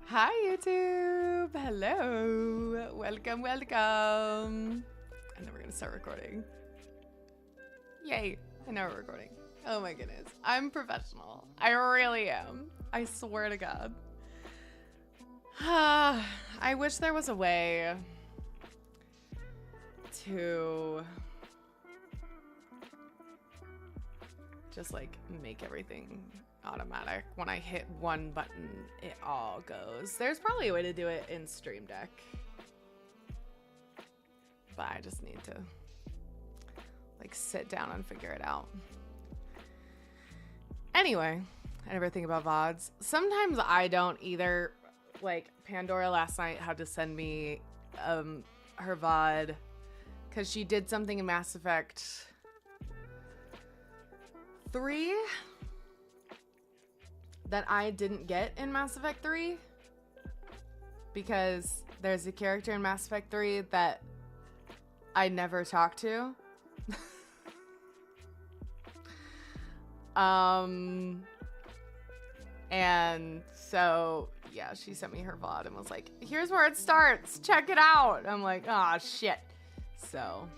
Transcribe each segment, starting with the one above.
Hi YouTube! Hello! Welcome, welcome! And then we're gonna start recording. Yay! I know we're recording. Oh my goodness. I'm professional. I really am. I swear to God. I wish there was a way to just like make everything automatic. When I hit one button, it all goes. There's probably a way to do it in Stream Deck, but I just need to like sit down and figure it out. Anyway, I never think about VODs. Sometimes I don't either. Like Pandora last night had to send me her VOD because she did something in Mass Effect 3 that I didn't get in Mass Effect 3 because there's a character in Mass Effect 3 that I never talked to. And so yeah, she sent me her VOD and was like, here's where it starts, check it out. I'm like, oh shit. So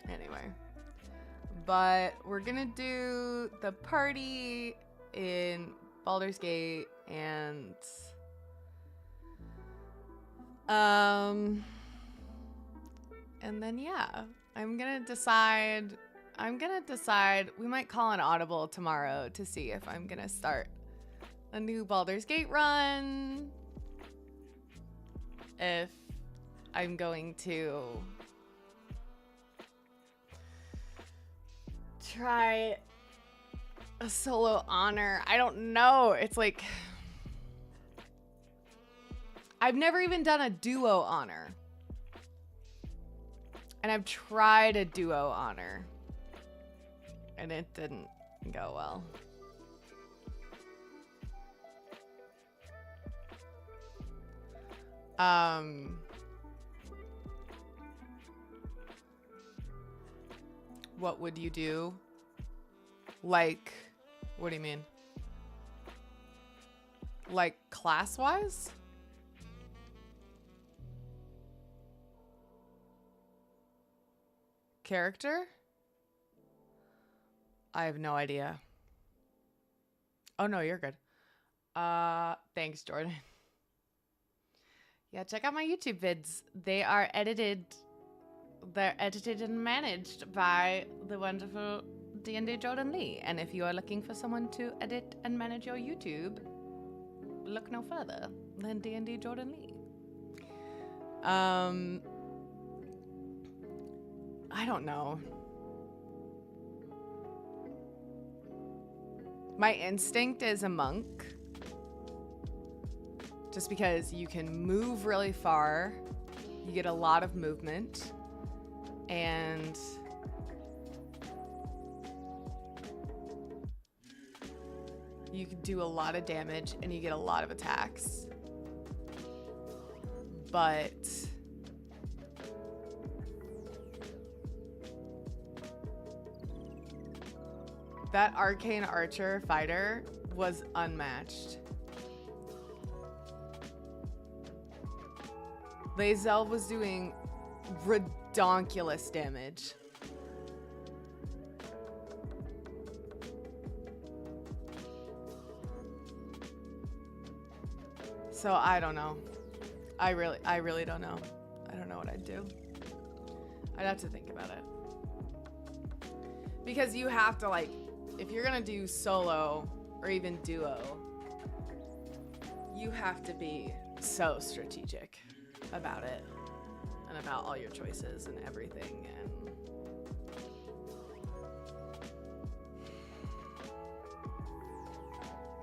anyway, but we're gonna do the party in Baldur's Gate and then yeah, I'm gonna decide we might call an audible tomorrow to see if I'm gonna start a new Baldur's Gate run, if I'm going to try a solo honor. I don't know. It's like I've never even done a duo honor, and I've tried a duo honor and it didn't go well. What would you do? Like, what do you mean? Like class-wise? Character? I have no idea. Oh no, you're good. Thanks, Jordan. Yeah, check out my YouTube vids. They're edited and managed by the wonderful D&D Jordan Lee. And if you are looking for someone to edit and manage your YouTube, look no further than D&D Jordan Lee. I don't know. My instinct is a monk. Just because you can move really far, you get a lot of movement, and you can do a lot of damage and you get a lot of attacks. But that arcane archer fighter was unmatched. Lae'zel was doing redonkulous damage. So I don't know. I really don't know. I don't know what I'd do. I'd have to think about it. Because you have to, like, if you're gonna do solo or even duo, you have to be so strategic about it and about all your choices and everything. And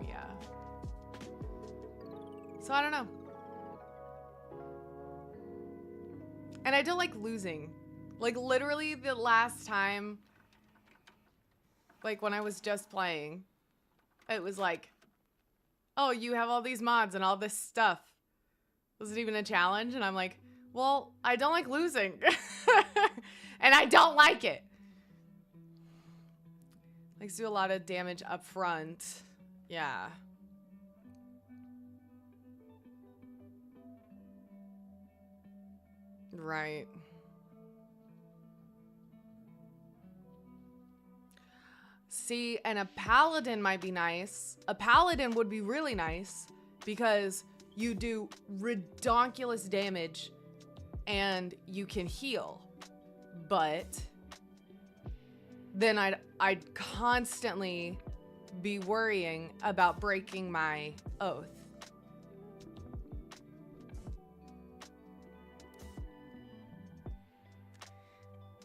yeah, so I don't know. And I don't like losing. Like literally the last time, like when I was just playing, it was like, oh, you have all these mods and all this stuff. Was it even a challenge? And I'm like, well, I don't like losing. And I don't like it. Likes to do a lot of damage up front. Yeah. Right. See, and a paladin might be nice. A paladin would be really nice because you do redonkulous damage and you can heal. But then I'd constantly be worrying about breaking my oath.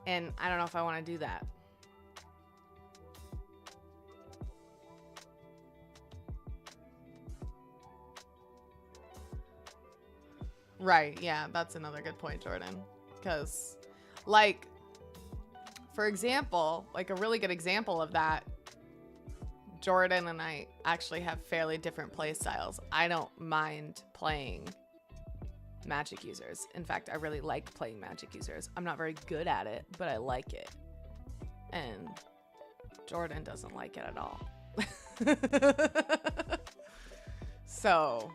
And I don't know if I want to do that. Right, yeah, that's another good point, Jordan. Because, like, for example, like a really good example of that, Jordan and I actually have fairly different play styles. I don't mind playing magic users. In fact, I really like playing magic users. I'm not very good at it, but I like it. And Jordan doesn't like it at all. So,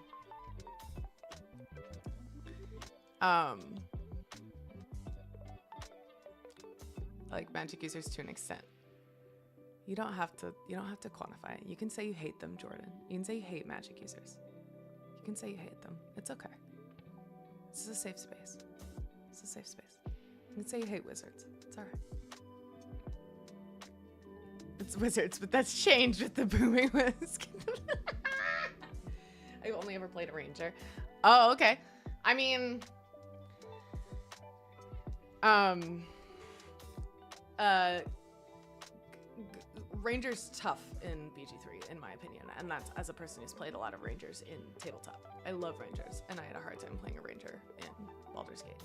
like magic users to an extent. You don't have to quantify it. You can say you hate them, Jordan. You can say you hate magic users. You can say you hate them. It's okay. This is a safe space. It's a safe space. You can say you hate wizards. It's all right. It's wizards, but that's changed with the booming whisk. I've only ever played a ranger. Oh, okay. I mean, Ranger's tough in BG3, in my opinion, and that's as a person who's played a lot of Rangers in tabletop. I love Rangers, and I had a hard time playing a Ranger in Baldur's Gate.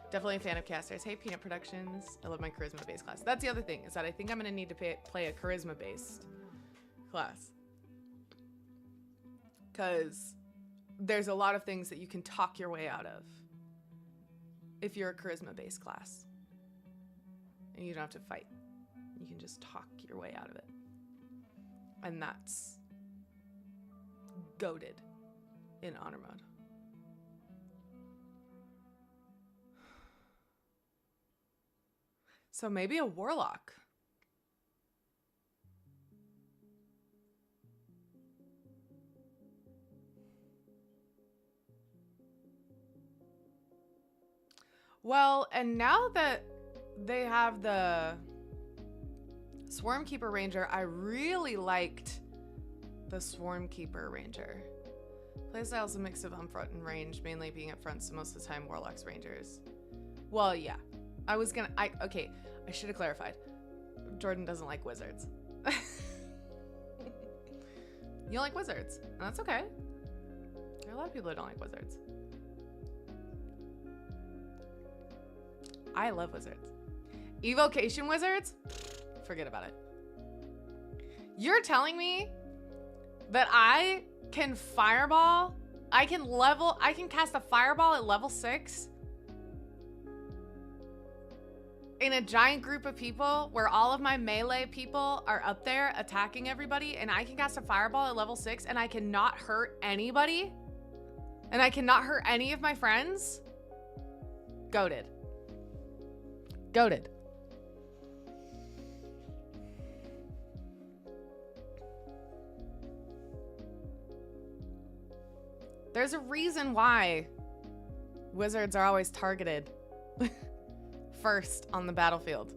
Definitely a fan of casters. Hey, Peanut Productions. I love my charisma-based class. That's the other thing, is that I think I'm going to need to play a charisma-based class. Because there's a lot of things that you can talk your way out of if you're a charisma-based class. And you don't have to fight. You can just talk your way out of it. And that's goated in honor mode. So maybe a warlock. Well, and now that they have the Swarmkeeper Ranger, I really liked the Swarmkeeper Ranger. Playstyle is a mix of upfront and range, mainly being upfront, so most of the time Warlocks Rangers. Well, yeah. Okay, I should have clarified. Jordan doesn't like wizards. You like wizards, and that's okay. There are a lot of people who don't like wizards. I love wizards. Evocation wizards? Forget about it. You're telling me that I can fireball? I can cast a fireball at level 6 in a giant group of people where all of my melee people are up there attacking everybody, and I can cast a fireball at level 6 and I cannot hurt anybody? And I cannot hurt any of my friends? Goated. Goated. There's a reason why wizards are always targeted first on the battlefield.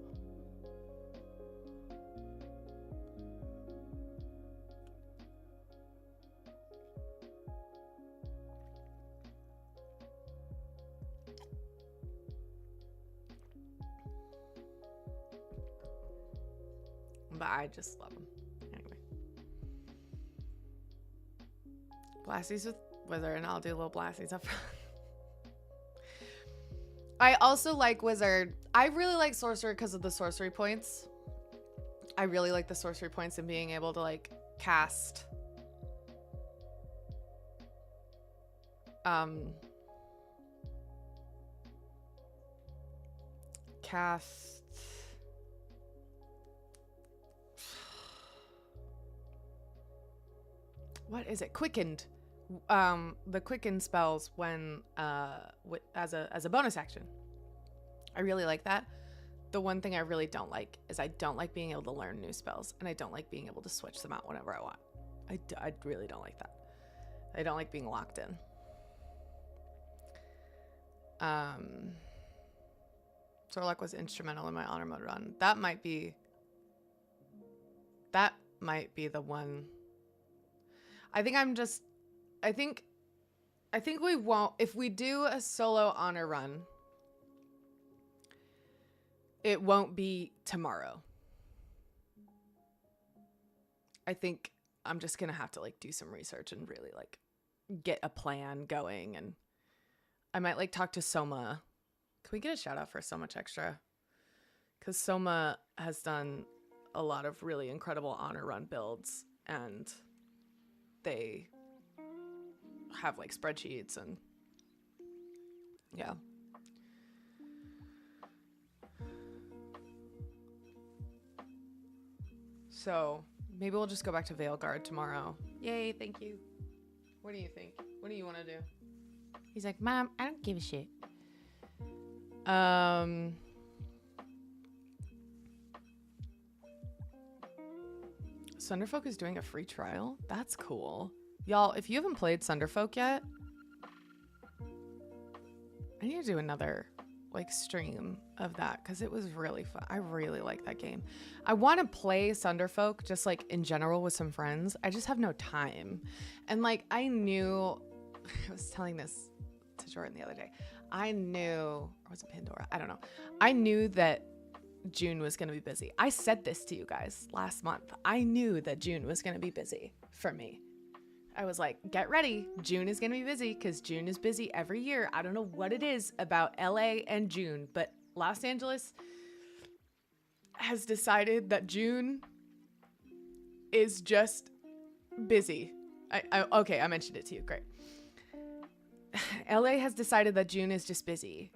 But I just love them. Anyway. Blasties with wizard, and I'll do little blasties up front. I also like wizard. I really like sorcerer because of the sorcery points. I really like the sorcery points and being able to like cast what is it? Quickened the quicken spells when as a bonus action. I really like that. The one thing I really don't like is I don't like being able to learn new spells, and I don't like being able to switch them out whenever I want. I really don't like that. I don't like being locked in. Zorlok was instrumental in my honor mode run. That might be the one. I think we won't, if we do a solo honor run, it won't be tomorrow. I think I'm just gonna have to like do some research and really like get a plan going, and I might like talk to Soma. Can we get a shout out for So Much Extra? Because Soma has done a lot of really incredible honor run builds, and they have like spreadsheets and yeah. So maybe we'll just go back to Veilguard tomorrow. Yay, thank you. What do you think? What do you want to do? He's like, Mom, I don't give a shit. Sunderfolk is doing a free trial? That's cool. Y'all, if you haven't played Sunderfolk yet, I need to do another like stream of that because it was really fun. I really like that game. I want to play Sunderfolk just like in general with some friends. I just have no time. And like I knew, I was telling this to Jordan the other day. I knew, or was it Pandora? I don't know. I knew that June was going to be busy. I said this to you guys last month. I knew that June was going to be busy for me. I was like, get ready. June is going to be busy because June is busy every year. I don't know what it is about LA and June, but Los Angeles has decided that June is just busy. Okay, I mentioned it to you. Great. LA has decided that June is just busy,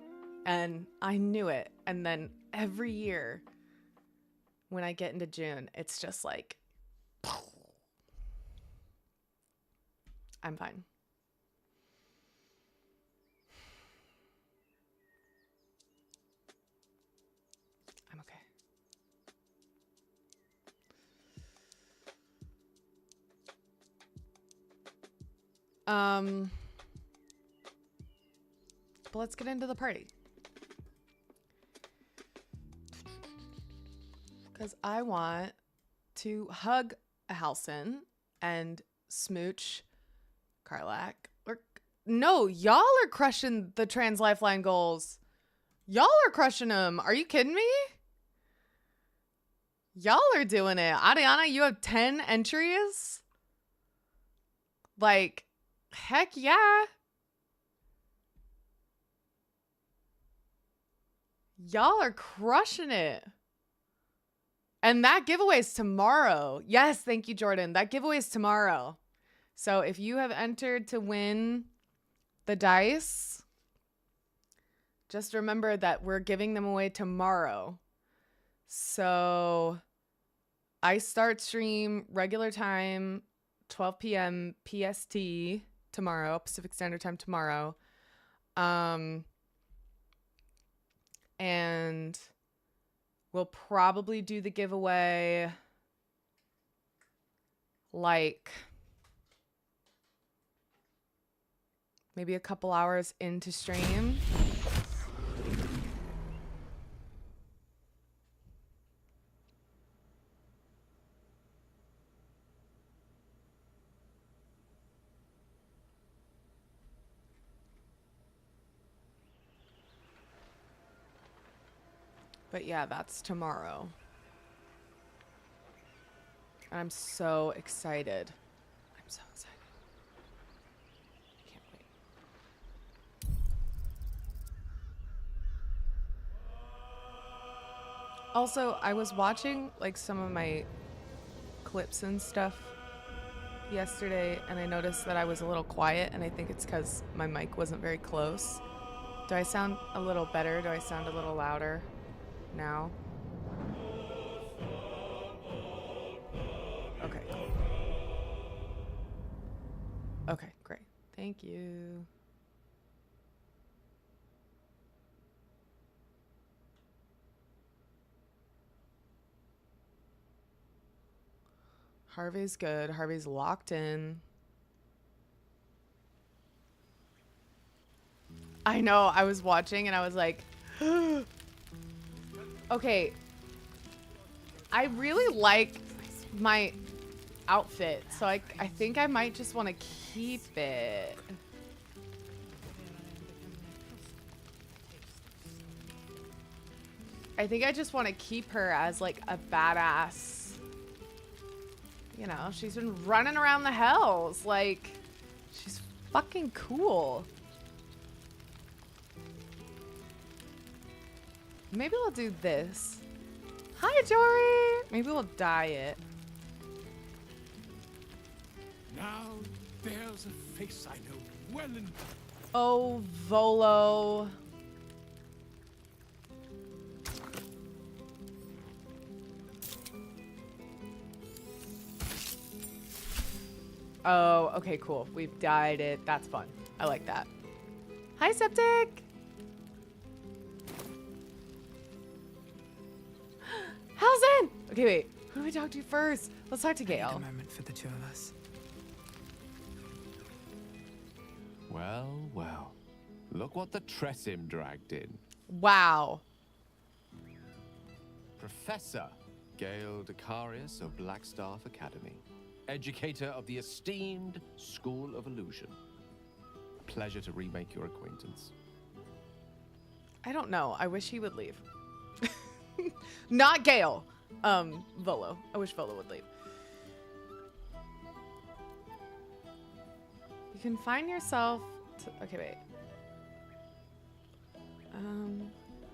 and I knew it. And then every year when I get into June, it's just like, I'm fine. I'm okay. But let's get into the party. Because I want to hug Halson and smooch Karlak. No, y'all are crushing the Trans Lifeline goals. Y'all are crushing them. Are you kidding me? Y'all are doing it. Ariana, you have 10 entries? Like, heck yeah. Y'all are crushing it. And that giveaway is tomorrow. Yes, thank you, Jordan. That giveaway is tomorrow. So if you have entered to win the dice, just remember that we're giving them away tomorrow. So I start stream regular time, 12 p.m. PST tomorrow, Pacific Standard Time tomorrow. And we'll probably do the giveaway like maybe a couple hours into stream. But yeah, that's tomorrow. And I'm so excited. I'm so excited. I can't wait. Also, I was watching like some of my clips and stuff yesterday, and I noticed that I was a little quiet, and I think it's because my mic wasn't very close. Do I sound a little better? Do I sound a little louder now? Okay. Okay, great. Thank you. Harvey's good. Harvey's locked in. I know. I was watching and I was like, okay. I really like my outfit, so I think I might just want to keep it. I think I just want to keep her as like a badass. You know, she's been running around the hells. Like, she's fucking cool. Maybe we'll do this. Hi, Jory. Maybe we'll dye it. Now there's a face I know well and Oh, Volo. Oh, okay, cool. We've dyed it. That's fun. I like that. Hi, Septic. How's in? Okay, wait. Who do we talk to first? Let's talk to Gale. A moment for the two of us. well, well. Look what the Tressim dragged in. Wow. Professor Gale Decarius of Blackstaff Academy. Educator of the esteemed School of Illusion. Pleasure to remake your acquaintance. I don't know. I wish he would leave. Not Gale. Volo. I wish Volo would leave. You can find yourself okay, wait.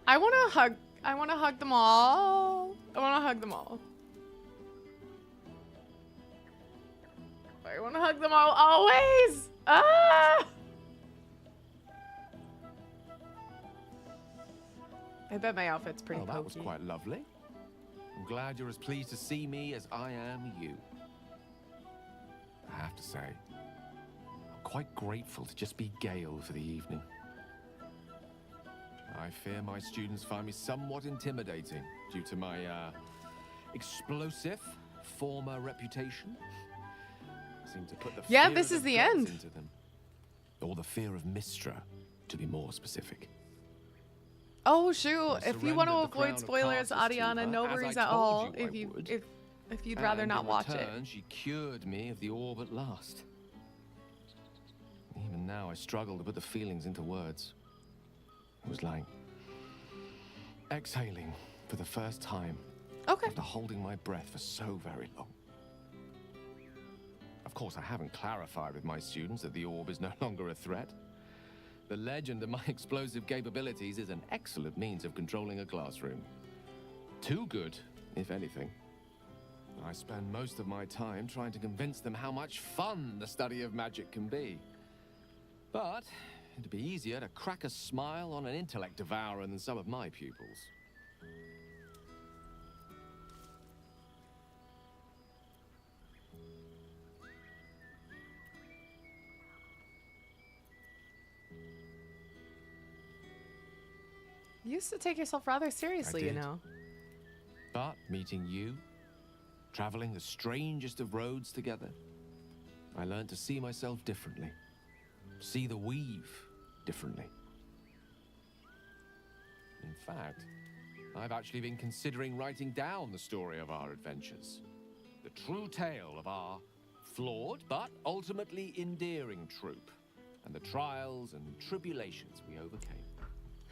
I want to hug them all. I want to hug them all. I want to hug them all always. Ah! I bet my outfit's pretty Well, that was pokey. quite lovely. I'm glad you're as pleased to see me as I am you. I have to say, I'm quite grateful to just be Gale for the evening. I fear my students find me somewhat intimidating due to my, explosive former reputation. I seem to put the Yeah, fear this of is the gods end. into them. Or the fear of Mistra, to be more specific. Oh shoot! I If you want to surrendered the crown avoid of spoilers, Carthage to Adiana, her, no as I worries at told all. you I would. If you'd rather And not in watch it. return, she cured me of the orb at last. Even now, I struggle to put the feelings into words. It was like exhaling for the first time Okay. after holding my breath for so very long. Of course, I haven't clarified with my students that the orb is no longer a threat. The legend of my explosive capabilities is an excellent means of controlling a classroom. Too good, if anything. I spend most of my time trying to convince them how much fun the study of magic can be. But it'd be easier to crack a smile on an intellect devourer than some of my pupils. You used to take yourself rather seriously, you did. know. But meeting you, traveling the strangest of roads together, I learned to see myself differently. See the weave differently. In fact, I've actually been considering writing down the story of our adventures. The true tale of our flawed but ultimately endearing troop, and the trials and tribulations we overcame.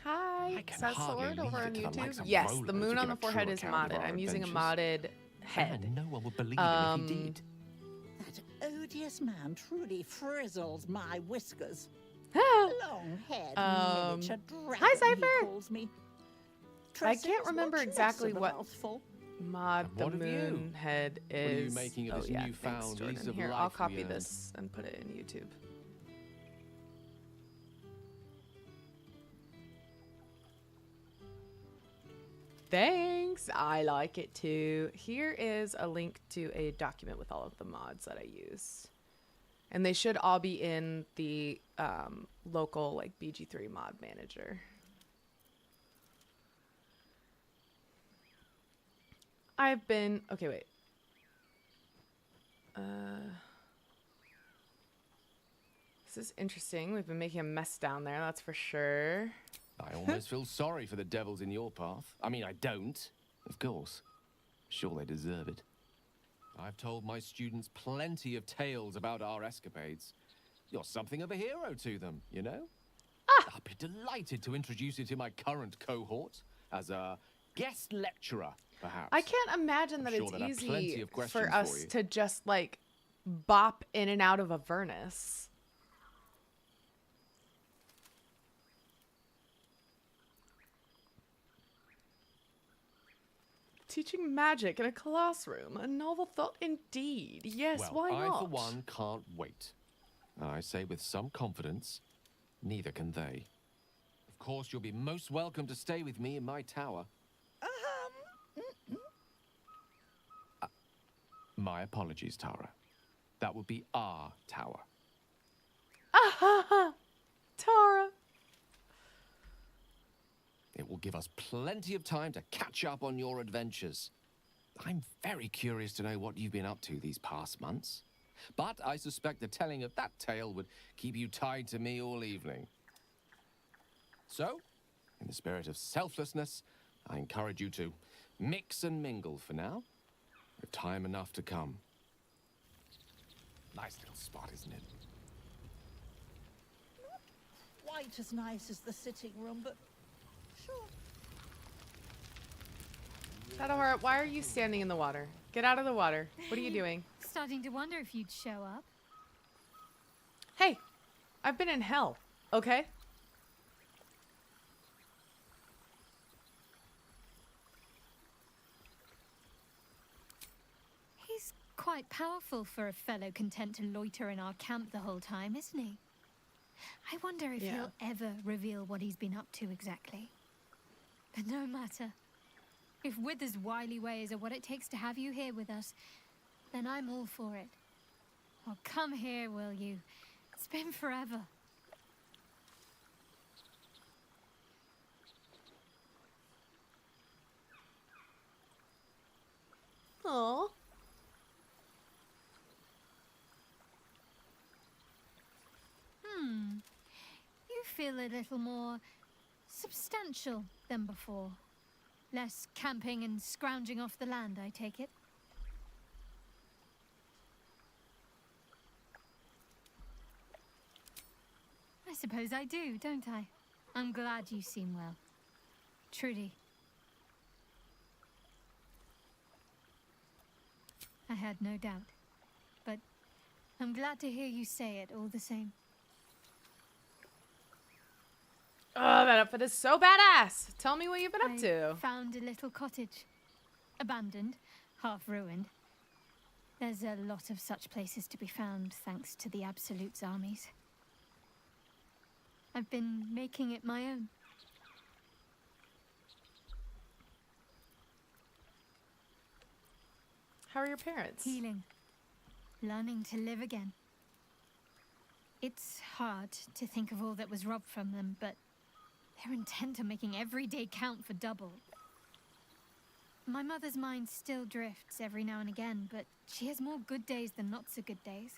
Hi, I can Says hardly Sword over leave on it to the likes YouTube. of Yes, Rolo the to moon give on the a true forehead is account of modded. our I'm using a adventures. modded head. And no one would believe it if he did. That odious man truly frizzles my whiskers. Long-haired miniature dragon, hi, Cypher. he calls me. I can't Tressim's remember much less exactly of a what mouthful. mod And the what of you? moon head are you is. making of Oh this yeah, newfound thanks, lease Jordan. of Here, life I'll we copy earned? this and put it in YouTube. Thanks. I like it too. Here is a link to a document with all of the mods that I use. And they should all be in the local like BG3 mod manager. Okay, wait. This is interesting. We've been making a mess down there, that's for sure. I almost feel sorry for the devils in your path. I mean, I don't, of course. Sure, they deserve it. I've told my students plenty of tales about our escapades. You're something of a hero to them, you know? I'll be delighted to introduce you to my current cohort as a guest lecturer, perhaps. I can't imagine that sure it's that easy of questions for us you. to just like bop in and out of Avernus. Teaching magic in a classroom, a novel thought indeed. Yes, Well, why not? I, for one, can't wait. I say with some confidence, neither can they. Of course, you'll be most welcome to stay with me in my tower. My apologies, Tara. That would be our tower. Tara. It will give us plenty of time to catch up on your adventures. I'm very curious to know what you've been up to these past months. But I suspect the telling of that tale would keep you tied to me all evening. So, in the spirit of selflessness, I encourage you to mix and mingle for now, with time enough to come. Nice little spot, isn't it? Not quite as nice as the sitting room, but sure. Shadowheart, why are you standing in the water? Get out of the water. What are you doing? Starting to wonder if you'd show up. Hey, I've been in hell, okay? He's quite powerful for a fellow content to loiter in our camp the whole time, isn't he? I wonder if he'll ever reveal what he's been up to exactly. But no matter. If Wither's wily ways are what it takes to have you here with us, then I'm all for it. Well, come here, will you? It's been forever. Aww. You feel a little more substantial than before. Less camping and scrounging off the land, I take it. I suppose I do, don't I? I'm glad you seem well. Trudy. I had no doubt. But I'm glad to hear you say it all the same. Oh, that outfit is so badass. Tell me what you've been up to. Found a little cottage. Abandoned, half ruined. There's a lot of such places to be found thanks to the Absolute's armies. I've been making it my own. How are your parents? Healing. Learning to live again. It's hard to think of all that was robbed from them, but they're intent on making every day count for double. My mother's mind still drifts every now and again, but she has more good days than not so good days.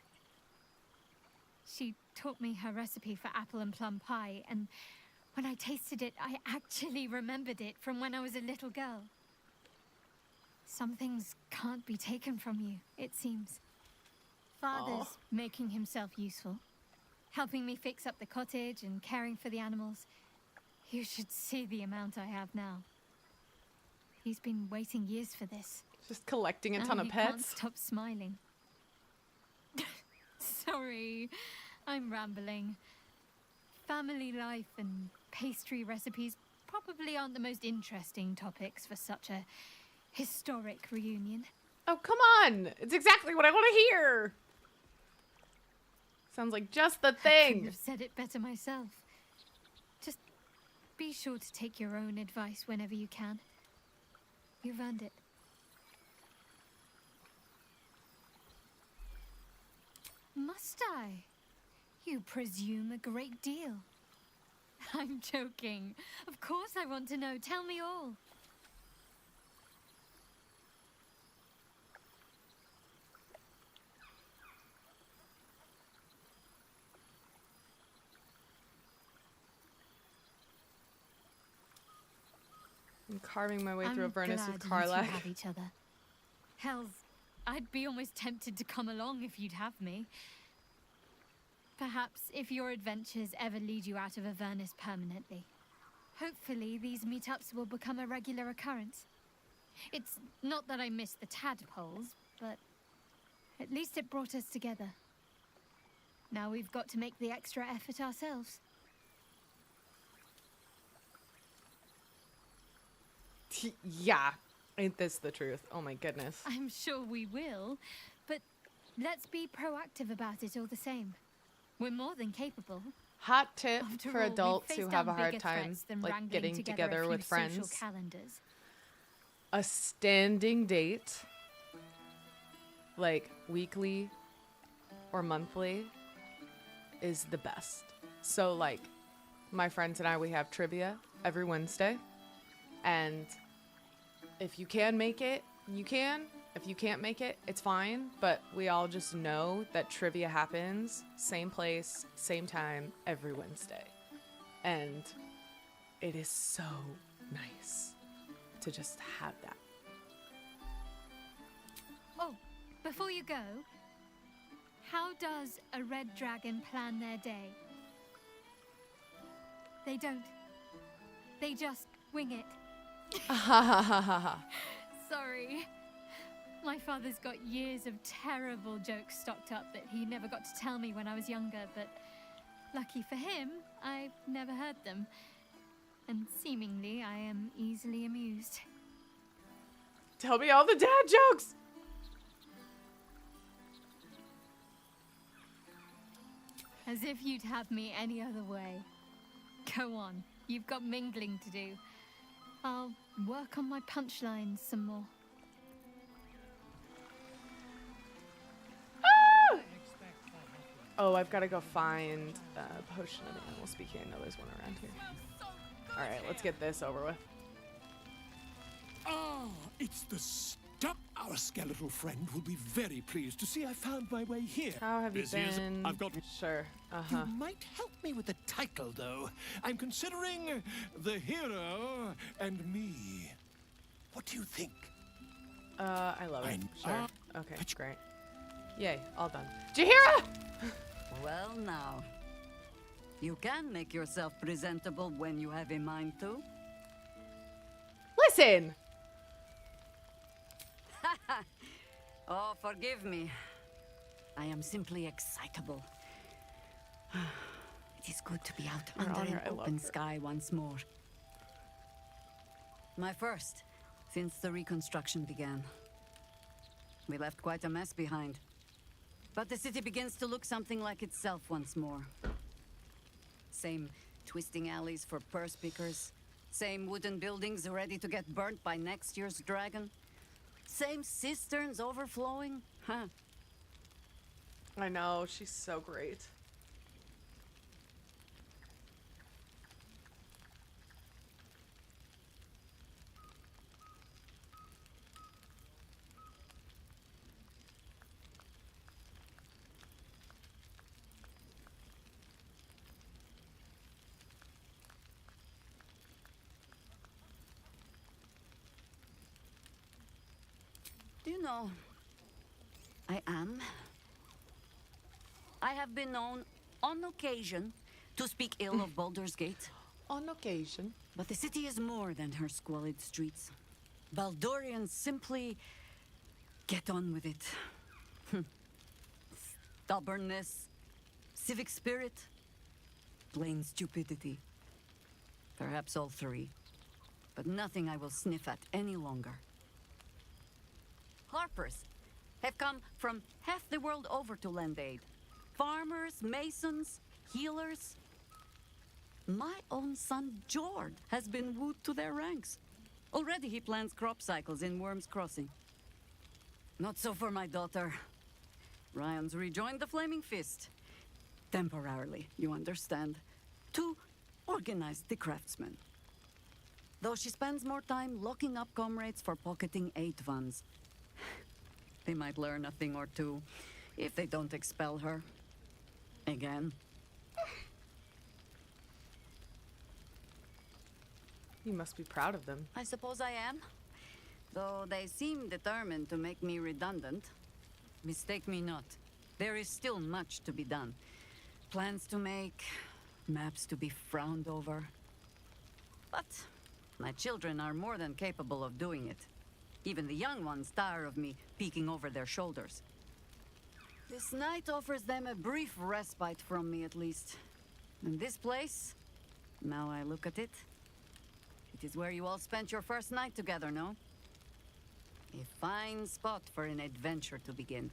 She taught me her recipe for apple and plum pie, and when I tasted it, I actually remembered it from when I was a little girl. Some things can't be taken from you, it seems. Father's making himself useful, helping me fix up the cottage and caring for the animals. You should see the amount I have now. He's been waiting years for this. Just collecting a ton of He can't pets. stop smiling. Sorry, I'm rambling. Family life and pastry recipes probably aren't the most interesting topics for such a historic reunion. Oh, come on. It's exactly what I want to hear. Sounds like just the I couldn't thing. have said it better myself. Just be sure to take your own advice whenever you can. You've earned it. Must I? You presume a great deal. I'm joking. Of course I want to know. Tell me all. I'm carving my way through a I'm furnace glad with you Karlach. two have each other. Hells, I'd be almost tempted to come along if you'd have me. Perhaps if your adventures ever lead you out of Avernus permanently. Hopefully these meetups will become a regular occurrence. It's not that I miss the tadpoles, but at least it brought us together. Now we've got to make the extra effort ourselves. Yeah, ain't this the truth? Oh my goodness. I'm sure we will, but let's be proactive about it all the same. We're more than capable. Hot tip After for all, we've adults faced who have a down hard bigger time threats than like wrangling getting together together a with few social friends. calendars. A standing date, like weekly or monthly, is the best. So like my friends and I, we have trivia every Wednesday, and if you can make it, you can. If you can't make it, it's fine, but we all just know that trivia happens same place, same time every Wednesday. And it is so nice to just have that. Oh, before you go, how does a red dragon plan their day? They don't. They just wing it. Sorry. My father's got years of terrible jokes stocked up that he never got to tell me when I was younger, but lucky for him, I've never heard them. And seemingly, I am easily amused. Tell me all the dad jokes! As if you'd have me any other way. Go on, you've got mingling to do. I'll work on my punchlines some more. Oh, I've got to go find a potion of animal speaking. I know there's one around here. All right, let's get this over with. Ah, it's the stuff. Our skeletal friend will be very pleased to see I found my way here. How have you This is- been? I've got... Sure. You might help me with the title, though. I'm considering The Hero and Me. What do you think? I love it. Sure. Okay, but- great. Yay, all done. Jahira! Well now, you can make yourself presentable when you have a mind to. Listen! Oh, forgive me. I am simply excitable. It is good to be out Your under Honor, an I love open her. sky once more. My first, since the reconstruction began. We left quite a mess behind. But the city begins to look something like itself once more. Same twisting alleys for purse pickers. Same wooden buildings ready to get burnt by next year's dragon. Same cisterns overflowing. Huh. I know, she's so great. Do you know, I have been known, on occasion, to speak ill of Baldur's Gate. On occasion. But the city is more than her squalid streets. Baldurians simply get on with it. Stubbornness, civic spirit, plain stupidity. Perhaps all three. But nothing I will sniff at any longer. Harpers have come from half the world over to lend aid. Farmers, masons, healers. My own son, Jord, has been wooed to their ranks. Already he plans crop cycles in Worm's Crossing. Not so for my daughter. Ryan's rejoined the Flaming Fist. Temporarily, you understand. To organize the craftsmen. Though she spends more time locking up comrades for pocketing aid funds. They might learn a thing or two if they don't expel her. Again. You must be proud of them. I suppose I am. Though they seem determined to make me redundant. Mistake me not. There is still much to be done. Plans to make, maps to be frowned over. But my children are more than capable of doing it. Even the young ones tire of me peeking over their shoulders. This night offers them a brief respite from me, at least. And this place, now I look at it, it is where you all spent your first night together, no? A fine spot for an adventure to begin.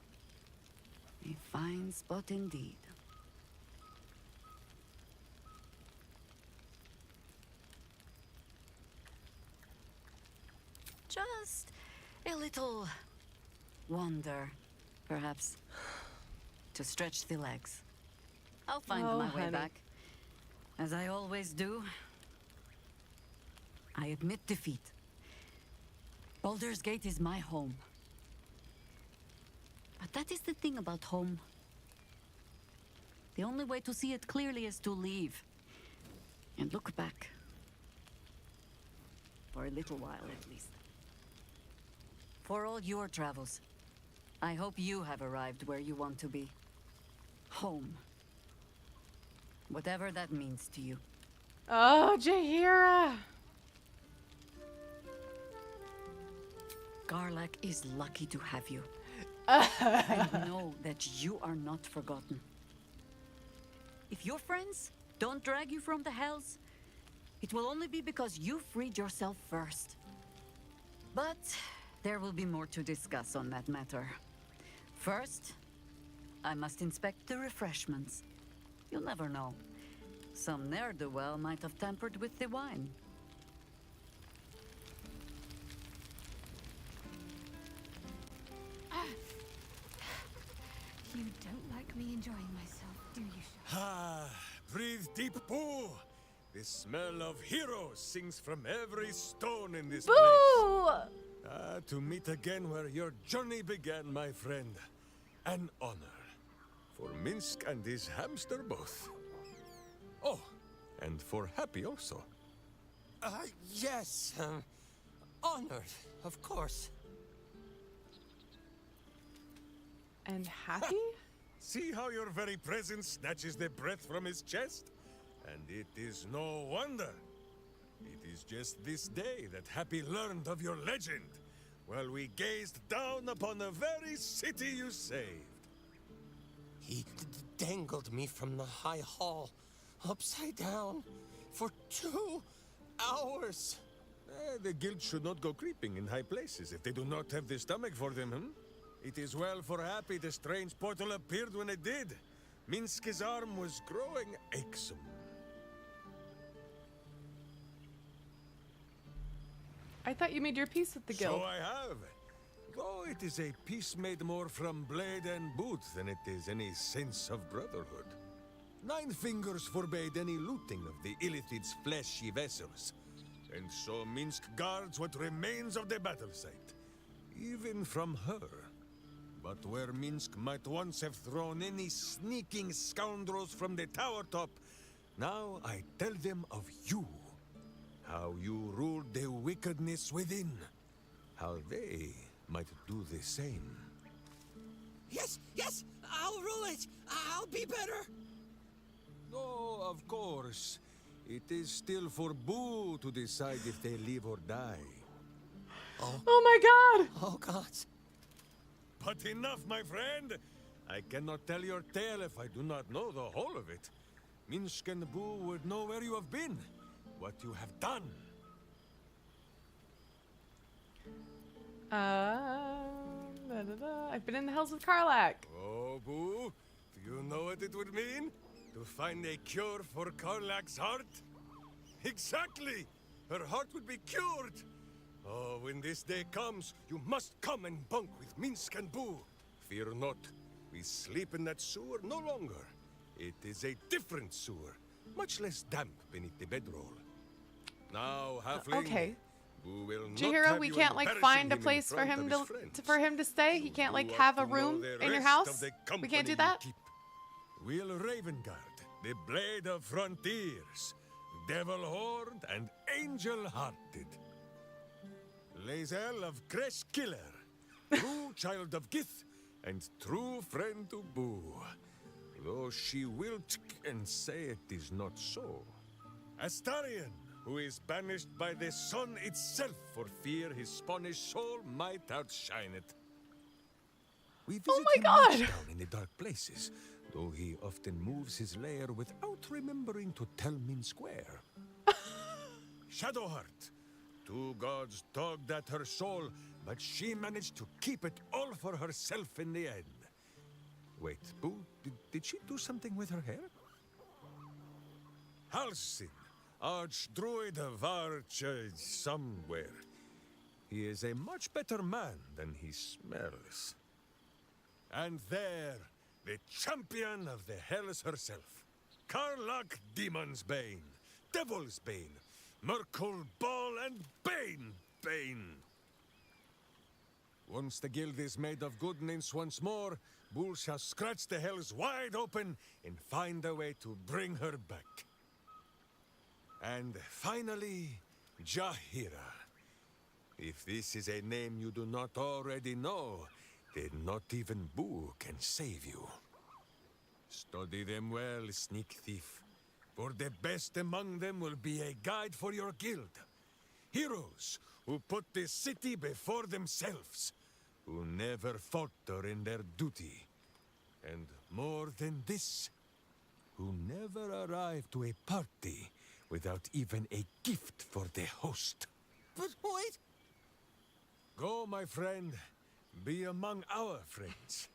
A fine spot indeed. Just a little wander, perhaps, to stretch the legs. I'll find Oh, my way honey. back, as I always do. I admit defeat. Baldur's Gate is my home. But that is the thing about home. The only way to see it clearly is to leave. And look back. For a little while, at least. For all your travels, I hope you have arrived where you want to be. Home. Whatever that means to you. Oh, Jaheira! Garlak is lucky to have you. I know that you are not forgotten. If your friends don't drag you from the hells, it will only be because you freed yourself first. But there will be more to discuss on that matter. First, I must inspect the refreshments. You'll never know. Some ne'er-do-well might have tampered with the wine. You don't like me enjoying myself, do you, Shaw? Ah, breathe deep, Boo. The smell of heroes sings from every stone in this place. Boo! To meet again where your journey began, my friend. An honor. For Minsk and his hamster both. Oh, and for Happy also. Yes. Honored, of course. And happy? See how your very presence snatches the breath from his chest? And it is no wonder. It is just this day that Happy learned of your legend, while we gazed down upon the very city you saved. He dangled me from the high hall, upside down, for 2 hours. The guild should not go creeping in high places if they do not have the stomach for them, It is well for Happy the strange portal appeared when it did. Minsk's arm was growing achesome. I thought you made your peace with the guild. So I have. Though it is a peace made more from blade and boot than it is any sense of brotherhood. 9 Fingers forbade any looting of the Illithid's fleshy vessels. And so Minsk guards what remains of the battle site. Even from her. But where Minsk might once have thrown any sneaking scoundrels from the tower top, now I tell them of you. How you ruled the wickedness within. How they might do the same. Yes, I'll rule it. I'll be better. Oh, of course. It is still for Boo to decide if they live or die. Oh my god! Oh, gods. But enough, my friend! I cannot tell your tale if I do not know the whole of it. Minsk and Boo would know where you have been, what you have done. I've been in the hills with Karlak. Oh, Boo, do you know what it would mean? To find a cure for Karlak's heart? Exactly! Her heart would be cured! Oh, when this day comes, you must come and bunk with Minsk and Boo. Fear not, We sleep in that sewer no longer. It is a different sewer, much less damp beneath the bedroll. Now, halfling. Okay. Boo will not Chihiro, have we you can't like embarrassing find a in place for front him of his friends. for him to stay. He So can't like you have a ought to know room the in your rest house. of the We can't do company that. you keep. We'll Ravengard, the blade of frontiers, devil horned and angel hearted. Lae'zel of Kresh Killer, true child of Gith, and true friend to Boo. Though she will and say it is not so. Astarion, who is banished by the sun itself for fear his Spanish soul might outshine it. We visit my him God! much down in the dark places, though he often moves his lair without remembering to tell Min Square. Shadowheart, two gods tugged at her soul, but she managed to keep it all for herself in the end. Wait, Boo, did she do something with her hair? Halsin, Archdruid of Arch somewhere. He is a much better man than he smells. And there, the champion of the Hells herself. Karlach Demon's Bane, Devil's Bane, Merkul Ball and Bane. Once the guild is made of goodness once more, Bull shall scratch the Hells wide open and find a way to bring her back. And finally, Jahira. If this is a name you do not already know, then not even Boo can save you. Study them well, sneak thief, for the best among them will be a guide for your guild. Heroes who put the city before themselves, who never falter in their duty. And more than this, who never arrive to a party without even a gift for the host. But wait! Go, my friend. Be among our friends.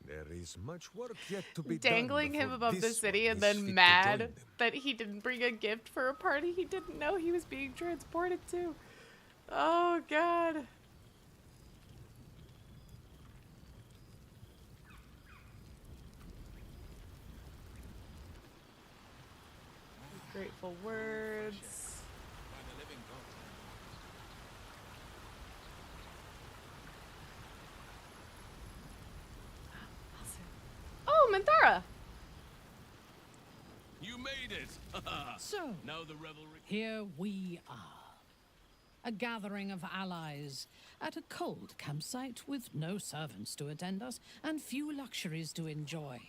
There is much work yet to be Dangling done him before above the this city one and is then fit to join mad them. that he didn't bring a gift for a party he didn't know he was being transported to. Oh god. Grateful words. Oh, Minthara! You made it! So, Now the revelry. here we are. A gathering of allies at a cold campsite with no servants to attend us and few luxuries to enjoy.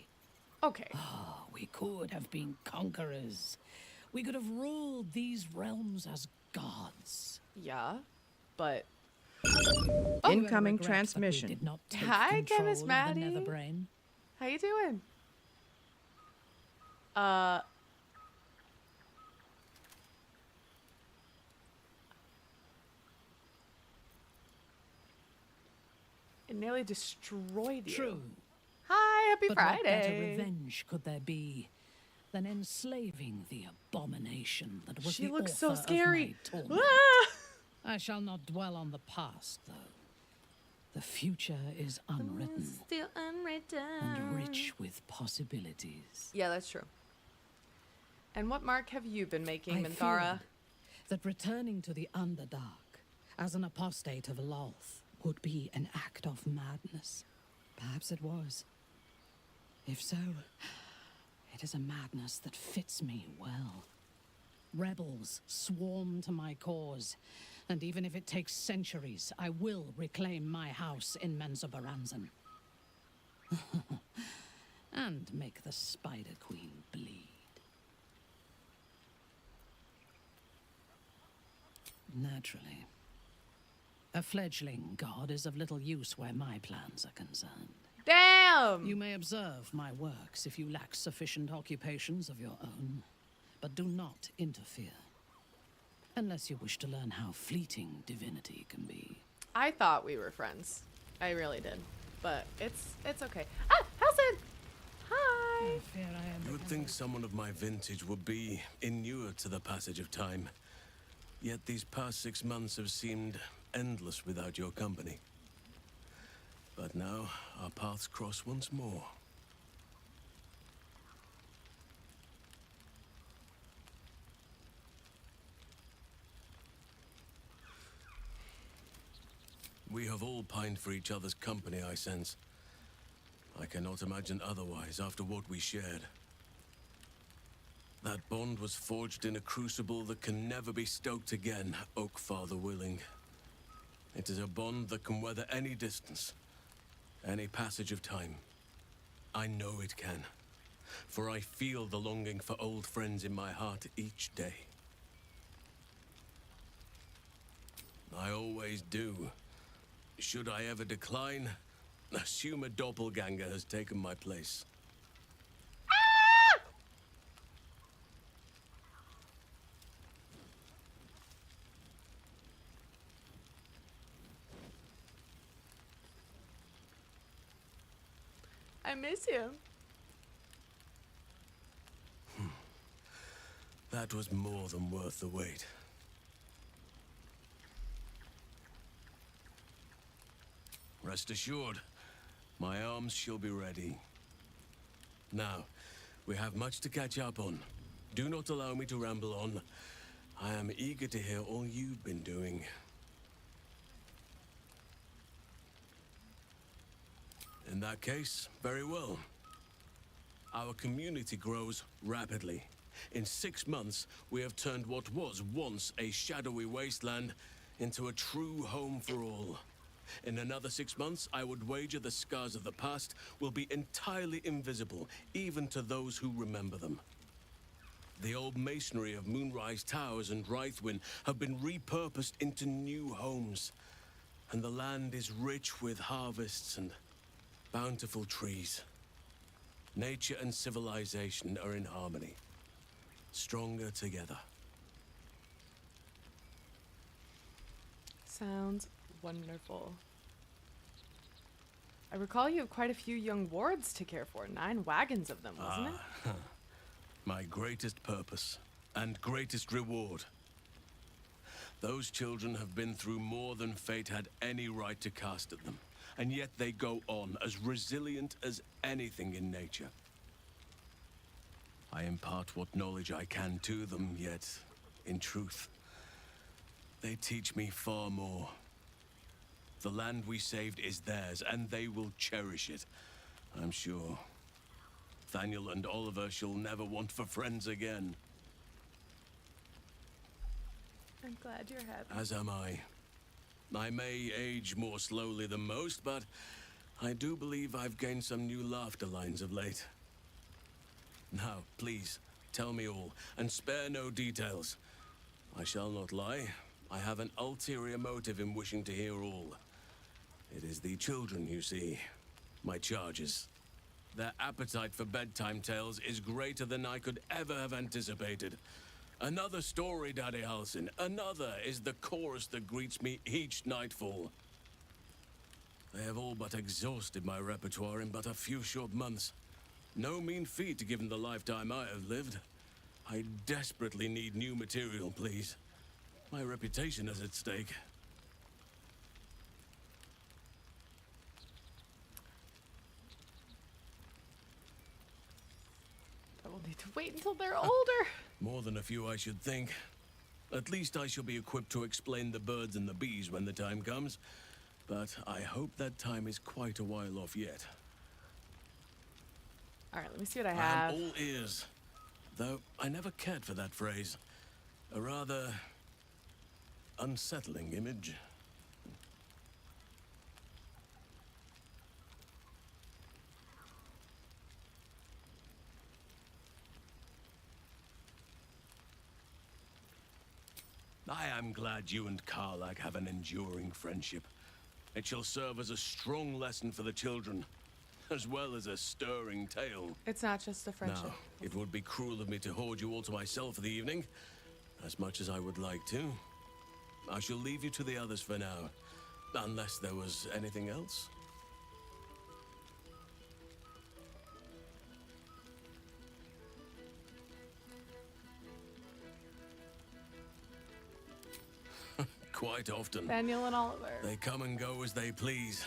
Okay. Oh, we could have been conquerors. We could have ruled these realms as gods. Yeah, but Incoming Regret that we transmission. did not take Hi, control Chemist of Maddie. the Netherbrain. how you doing? It nearly destroyed you. True. Hi, happy But what better Friday. revenge could there be than enslaving the abomination that was She the looks so author of scary. my torment? Ah! I shall not dwell on the past, though. The future is unwritten Still unwritten. and rich with possibilities. Yeah, that's true. And what mark have you been making, I Minthara? feared that returning to the Underdark as an apostate of Lolth would be an act of madness. Perhaps it was. If so, it is a madness that fits me well. Rebels swarm to my cause, and even if it takes centuries, I will reclaim my house in Menzoberranzan. And make the Spider Queen bleed. Naturally. A fledgling god is of little use where my plans are concerned. Damn! You may observe my works if you lack sufficient occupations of your own, but do not interfere. Unless you wish to learn how fleeting divinity can be. I thought we were friends. I really did. But it's okay. Ah, Halcyon! Hi! I fear I am You would think someone of my vintage would be inured to the passage of time. Yet these past 6 months have seemed endless without your company. But now, our paths cross once more. We have all pined for each other's company, I sense. I cannot imagine otherwise after what we shared. That bond was forged in a crucible that can never be stoked again, Oak Father willing. It is a bond that can weather any distance, any passage of time. I know it can, for I feel the longing for old friends in my heart each day. I always do. Should I ever decline, assume a doppelganger has taken my place. I miss you. That was more than worth the wait. Rest assured, my arms shall be ready. Now, we have much to catch up on. Do not allow me to ramble on. I am eager to hear all you've been doing. In that case, very well. Our community grows rapidly. In 6 months, we have turned what was once a shadowy wasteland into a true home for all. In another 6 months, I would wager the scars of the past will be entirely invisible, even to those who remember them. The old masonry of Moonrise Towers and Rythwin have been repurposed into new homes, and the land is rich with harvests and bountiful trees. Nature and civilization are in harmony, stronger together. Sounds wonderful. I recall you have quite a few young wards to care for. 9 wagons of them, wasn't it? My greatest purpose and greatest reward. Those children have been through more than fate had any right to cast at them, and yet they go on as resilient as anything in nature. I impart what knowledge I can to them, yet, in truth, they teach me far more. The land we saved is theirs, and they will cherish it, I'm sure. Thaniel and Oliver shall never want for friends again. I'm glad you're happy. As am I. I may age more slowly than most, but I do believe I've gained some new laughter lines of late. Now, please, tell me all, and spare no details. I shall not lie. I have an ulterior motive in wishing to hear all. It is the children, you see. My charges. Their appetite for bedtime tales is greater than I could ever have anticipated. Another story, Daddy Halsin. Another is the chorus that greets me each nightfall. They have all but exhausted my repertoire in but a few short months. No mean feat given the lifetime I have lived. I desperately need new material, please. My reputation is at stake. I will need to wait until they're older. More than a few, I should think. At least I shall be equipped to explain the birds and the bees when the time comes. But I hope that time is quite a while off yet. All right, let me see what I have. I am all ears. Though I never cared for that phrase. A rather unsettling image. I am glad you and Karlak have an enduring friendship. It shall serve as a strong lesson for the children, as well as a stirring tale. It's not just a friendship. Now, it would be cruel of me to hoard you all to myself for the evening, as much as I would like to. I shall leave you to the others for now, unless there was anything else. Quite often. Daniel and Oliver. They come and go as they please.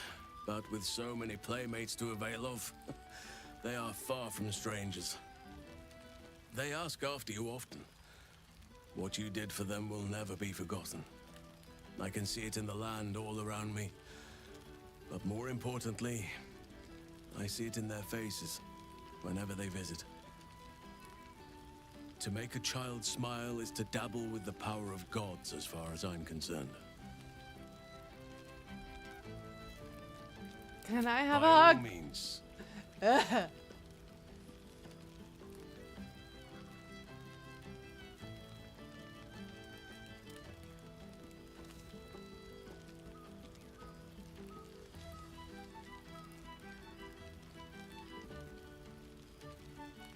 But with so many playmates to avail of, they are far from strangers. They ask after you often. What you did for them will never be forgotten. I can see it in the land all around me. But more importantly, I see it in their faces whenever they visit. To make a child smile is to dabble with the power of gods, as far as I'm concerned. Can I have By a all hug? means.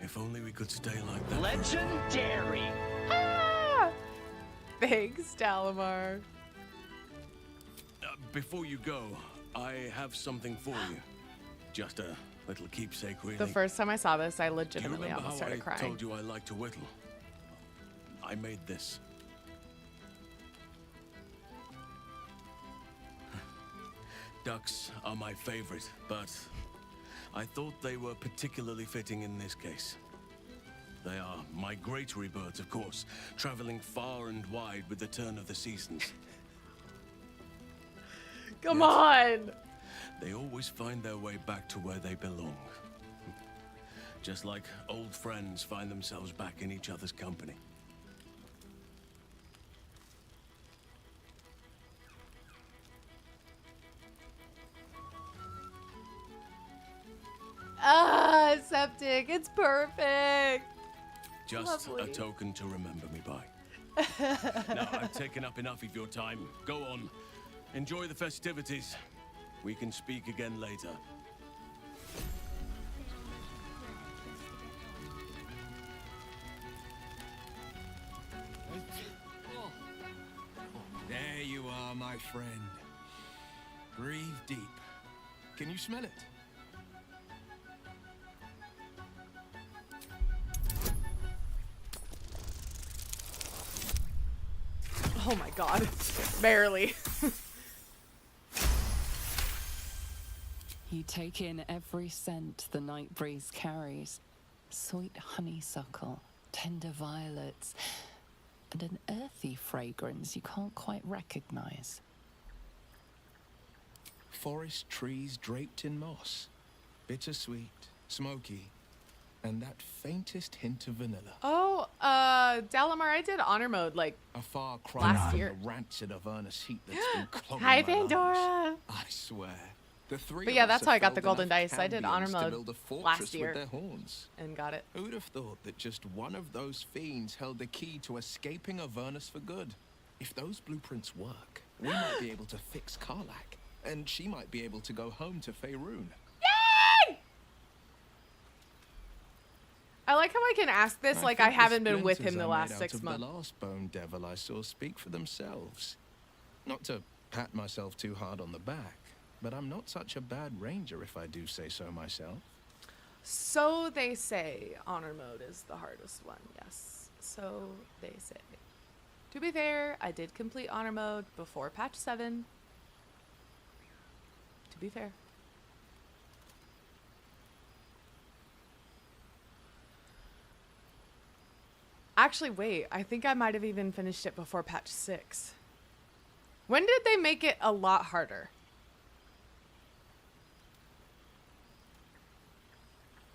If only we could stay like that. Legendary! Ah! Thanks, Dalamar. Before you go, I have something for you. Just a little keepsake, really. The first time I saw this, I Do you legitimately remember almost how started I crying. told you I like to whittle? I made this. Ducks are my favorite, but I thought they were particularly fitting in this case. They are migratory birds, of course, traveling far and wide with the turn of the seasons. Come Yet, on! they always find their way back to where they belong. Just like old friends find themselves back in each other's company. Ah, septic, it's perfect. Just Lovely. a token to remember me by. Now, I've taken up enough of your time. Go on. Enjoy the festivities. We can speak again later. There you are, my friend. Breathe deep. Can you smell it? Oh my god. Barely. You take in every scent the night breeze carries. Sweet honeysuckle, tender violets, and an earthy fragrance you can't quite recognize. Forest trees draped in moss. Bittersweet, smoky, and that faintest hint of vanilla. Oh, Dalamar, I did honor mode like A far cry last from year. the rancid Avernus heat that's been clogging Hi, my Pandora. lungs. I swear. The three But of yeah, us that's have how I got the felled golden enough dice. I did honor cambions to mode build a fortress last year with their horns. and got it. Who'd have thought that just one of those fiends held the key to escaping Avernus for good? If those blueprints work, we might be able to fix Karlak, and she might be able to go home to Faerun. Yay! I like how I can ask this like I think the haven't been with him splinters the I last made 6 out of months. The last bone devil I saw speak for themselves. Not to pat myself too hard on the back, but I'm not such a bad ranger if I do say so myself. So they say honor mode is the hardest one. Yes. So they say. To be fair, I did complete honor mode before patch 7. To be fair. Actually, wait. I think I might have even finished it before patch 6. When did they make it a lot harder?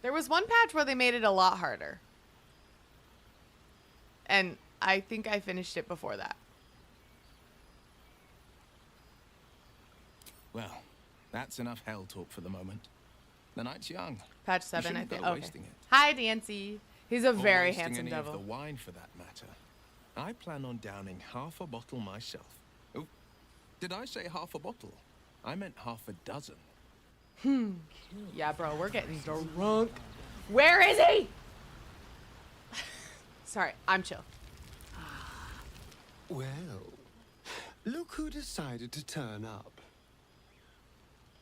There was one patch where they made it a lot harder. And I think I finished it before that. Well, that's enough hell talk for the moment. The night's young. Patch You 7, I shouldn't think. go Okay. wasting it. Hi, Dancy. He's a Or very wasting handsome any devil. of the wine for that matter. I plan on downing half a bottle myself. Oh, did I say half a bottle? I meant half a dozen. Yeah, bro, we're getting drunk. Where is he? Sorry, I'm chill. Well, look who decided to turn up.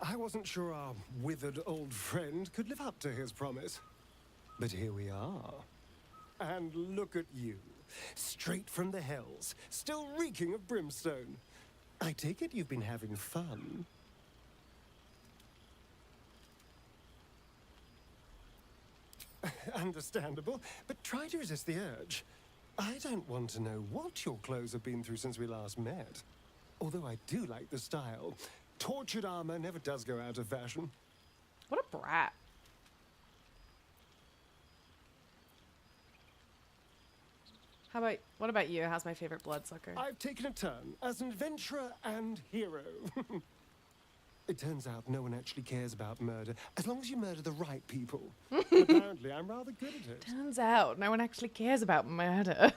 I wasn't sure our withered old friend could live up to his promise. But here we are. And look at you, straight from the hells, still reeking of brimstone. I take it you've been having fun. Understandable, but try to resist the urge. I don't want to know what your clothes have been through since we last met. Although I do like the style. Tortured armor never does go out of fashion. What a brat. What about you? How's my favorite bloodsucker? I've taken a turn as an adventurer and hero. It turns out no one actually cares about murder, as long as you murder the right people. Apparently, I'm rather good at it. Turns out no one actually cares about murder.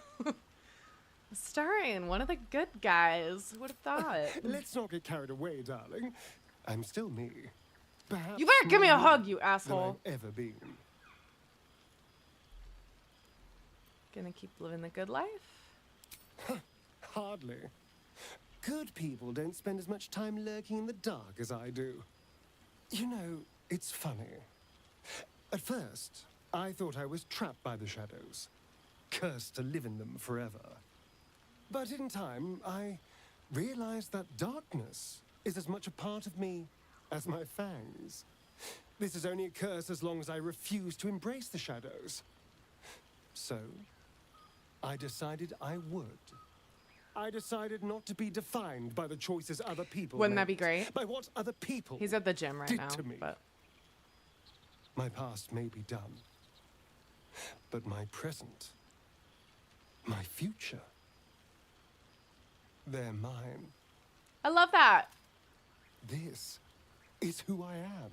Starring one of the good guys. Would have thought. Let's not get carried away, darling. I'm still me. Perhaps You better give me a more hug, you asshole. than I've ever been. Gonna keep living the good life? Hardly. Good people don't spend as much time lurking in the dark as I do. You know, it's funny. At first, I thought I was trapped by the shadows, cursed to live in them forever. But in time, I realized that darkness is as much a part of me as my fangs. This is only a curse as long as I refuse to embrace the shadows. So, I decided I would. I decided not to be defined by the choices other people Wouldn't that made, be great? by what other people He's at the gym right did now, to me. but My past may be done, but my present, my future, they're mine. I love that. This is who I am,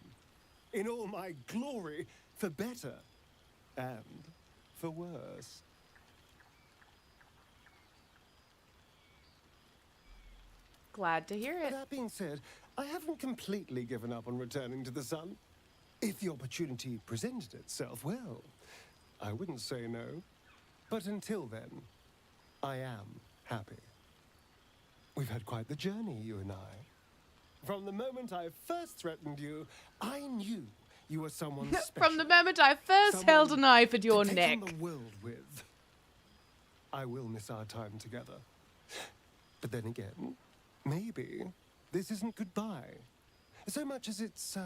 in all my glory, for better and for worse. Glad to hear it. That being said, I haven't completely given up on returning to the sun. If the opportunity presented itself, well, I wouldn't say no. But until then, I am happy. We've had quite the journey, you and I. From the moment I first threatened you, I knew you were someone special. From the moment I first held a knife at your to neck. take on the world with. I will miss our time together. But then again, maybe this isn't goodbye. So much as it's,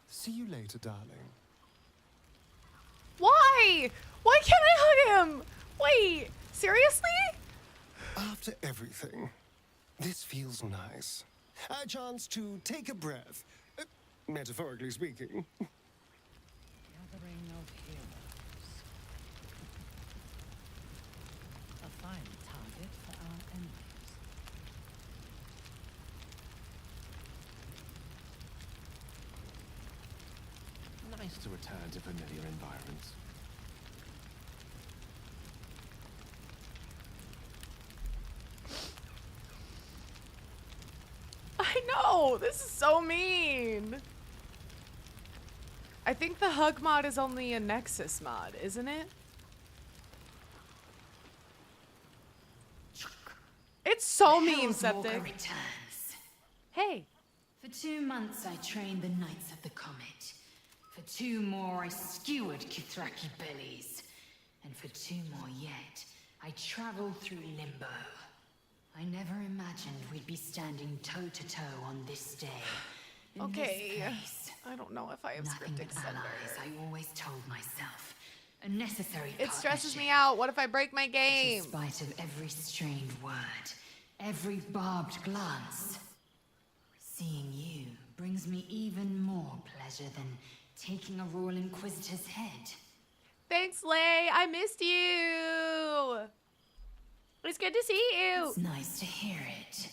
see you later, darling. Why? Why can't I hug him? Wait, seriously? After everything, this feels nice. A chance to take a breath, metaphorically speaking. Gathering of heroes. A fine target for our enemies. Nice to return to familiar environments. I know, this is so mean. I think the hug mod is only a Nexus mod, isn't it? It's so mean, Septic. Returns. Hey. For 2 months I trained the Knights of the Comet. For 2 more I skewered Kithraki bellies. And for 2 more yet, I traveled through Limbo. I never imagined we'd be standing toe-to-toe on this day. In Okay. this place. I don't know if I have Nothing scripted but sender. allies, I always told myself. A necessary It stresses partnership. me out. What if I break my game? In spite of every strained word, every barbed glance, seeing you brings me even more pleasure than taking a Royal Inquisitor's head. Thanks, Lay. I missed you. It's good to see you. It's nice to hear it.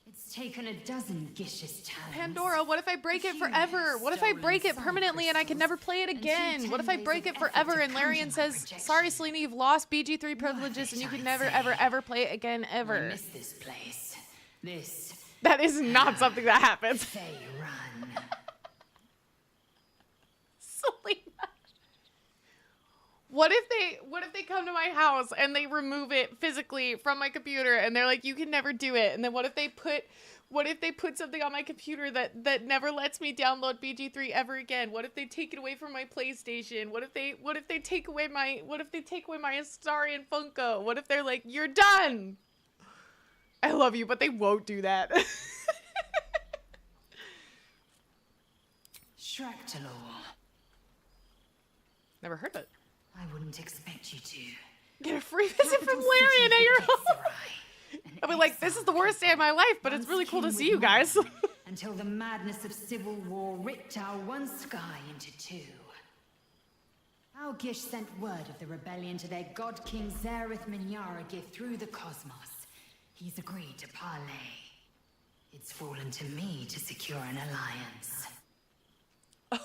It's taken a dozen vicious talents. Pandora, what if I break it forever? What if I break it permanently and I can never play it again? What if I break it forever and Larian says, sorry, Selena, you've lost BG3 privileges and you can never, ever, ever play it again, I ever. miss this place. This. That is not something that happens. Fey Run. Selena. What if they come to my house and they remove it physically from my computer and they're like, you can never do it? And then what if they put something on my computer that never lets me download BG3 ever again? What if they take it away from my PlayStation? What if they take away my Astarian Funko? What if they're like, you're done? I love you, but they won't do that. Shractalor. Never heard it. I wouldn't expect you to. Get a free visit from Larian at your home. I'll be like, this is the worst day of my life, but it's really cool to see you guys. Until the madness of civil war ripped our one sky into two. Algish sent word of the rebellion to their god king Zareth Minyaragith through the cosmos. He's agreed to parley. It's fallen to me to secure an alliance.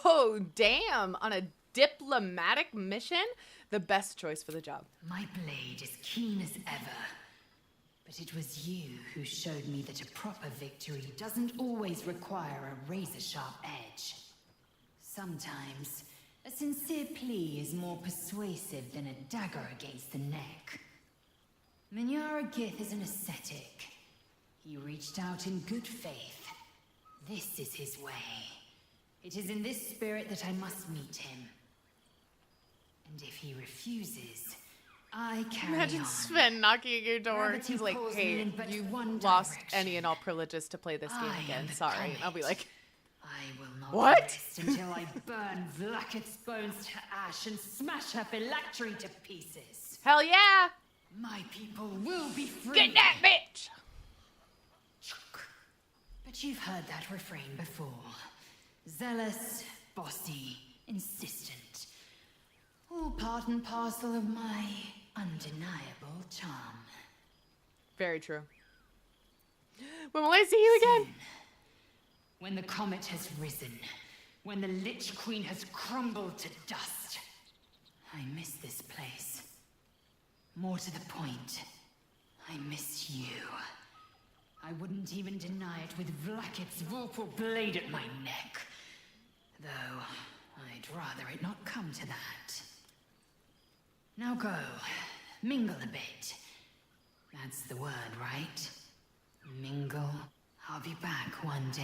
Oh, damn. On a diplomatic mission? The best choice for the job. My blade is keen as ever. But it was you who showed me that a proper victory doesn't always require a razor-sharp edge. Sometimes, a sincere plea is more persuasive than a dagger against the neck. Minyaragith is an ascetic. He reached out in good faith. This is his way. It is in this spirit that I must meet him. And if he refuses, I carry Imagine on. Sven knocking at your door. Gravity He's like, pulls me hey, in but you one lost direction. any and all privileges to play this game I again. am the Sorry. comet. I'll be like, I will not what? rest until I burn Vlaakith's bones to ash and smash her phylactery to pieces. Hell yeah! My people will be free. Get that bitch! But you've heard that refrain before. Zealous, bossy, insistent. All part and parcel of my undeniable charm. Very true. When will I see you again? When the comet has risen, when the Lich Queen has crumbled to dust, I miss this place. More to the point, I miss you. I wouldn't even deny it with Vlaakith's vorpal blade at my neck. Though, I'd rather it not come to that. Now go, mingle a bit. That's the word, right? Mingle. I'll be back one day.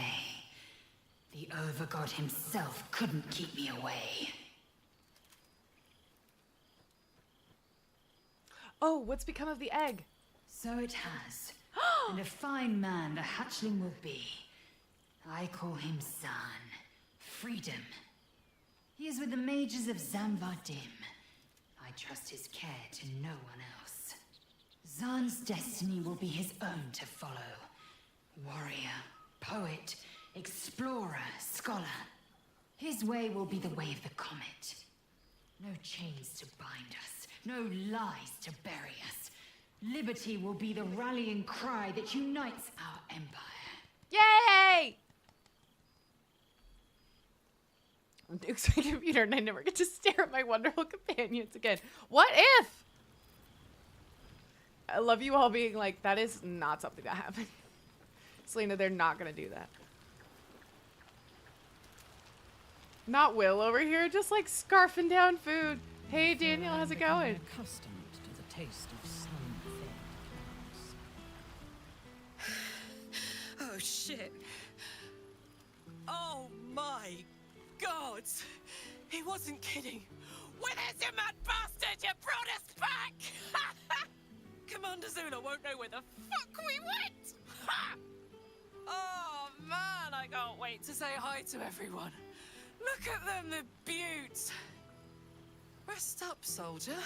The Overgod himself couldn't keep me away. Oh, what's become of the egg? So it has. And a fine man the hatchling will be. I call him Zan. Freedom. He is with the mages of Zamvadim. I trust his care to no one else. Zan's destiny will be his own to follow. Warrior, poet, explorer, scholar. His way will be the way of the comet. No chains to bind us, no lies to bury us. Liberty will be the rallying cry that unites our empire. Yay! I'm Duke's my computer and I never get to stare at my wonderful companions again. What if? I love you all being like, that is not something that happened. Selena, they're not gonna do that. Not Will over here, just like scarfing down food. Hey Daniel, how's it going? Accustomed to the taste of sun-fed plants. Oh shit. Oh my god. He wasn't kidding. Where's your mad bastard? You brought us back! Commander Zula won't know where the fuck we went! Oh man, I can't wait to say hi to everyone. Look at them, the beauts. Rest up, soldier.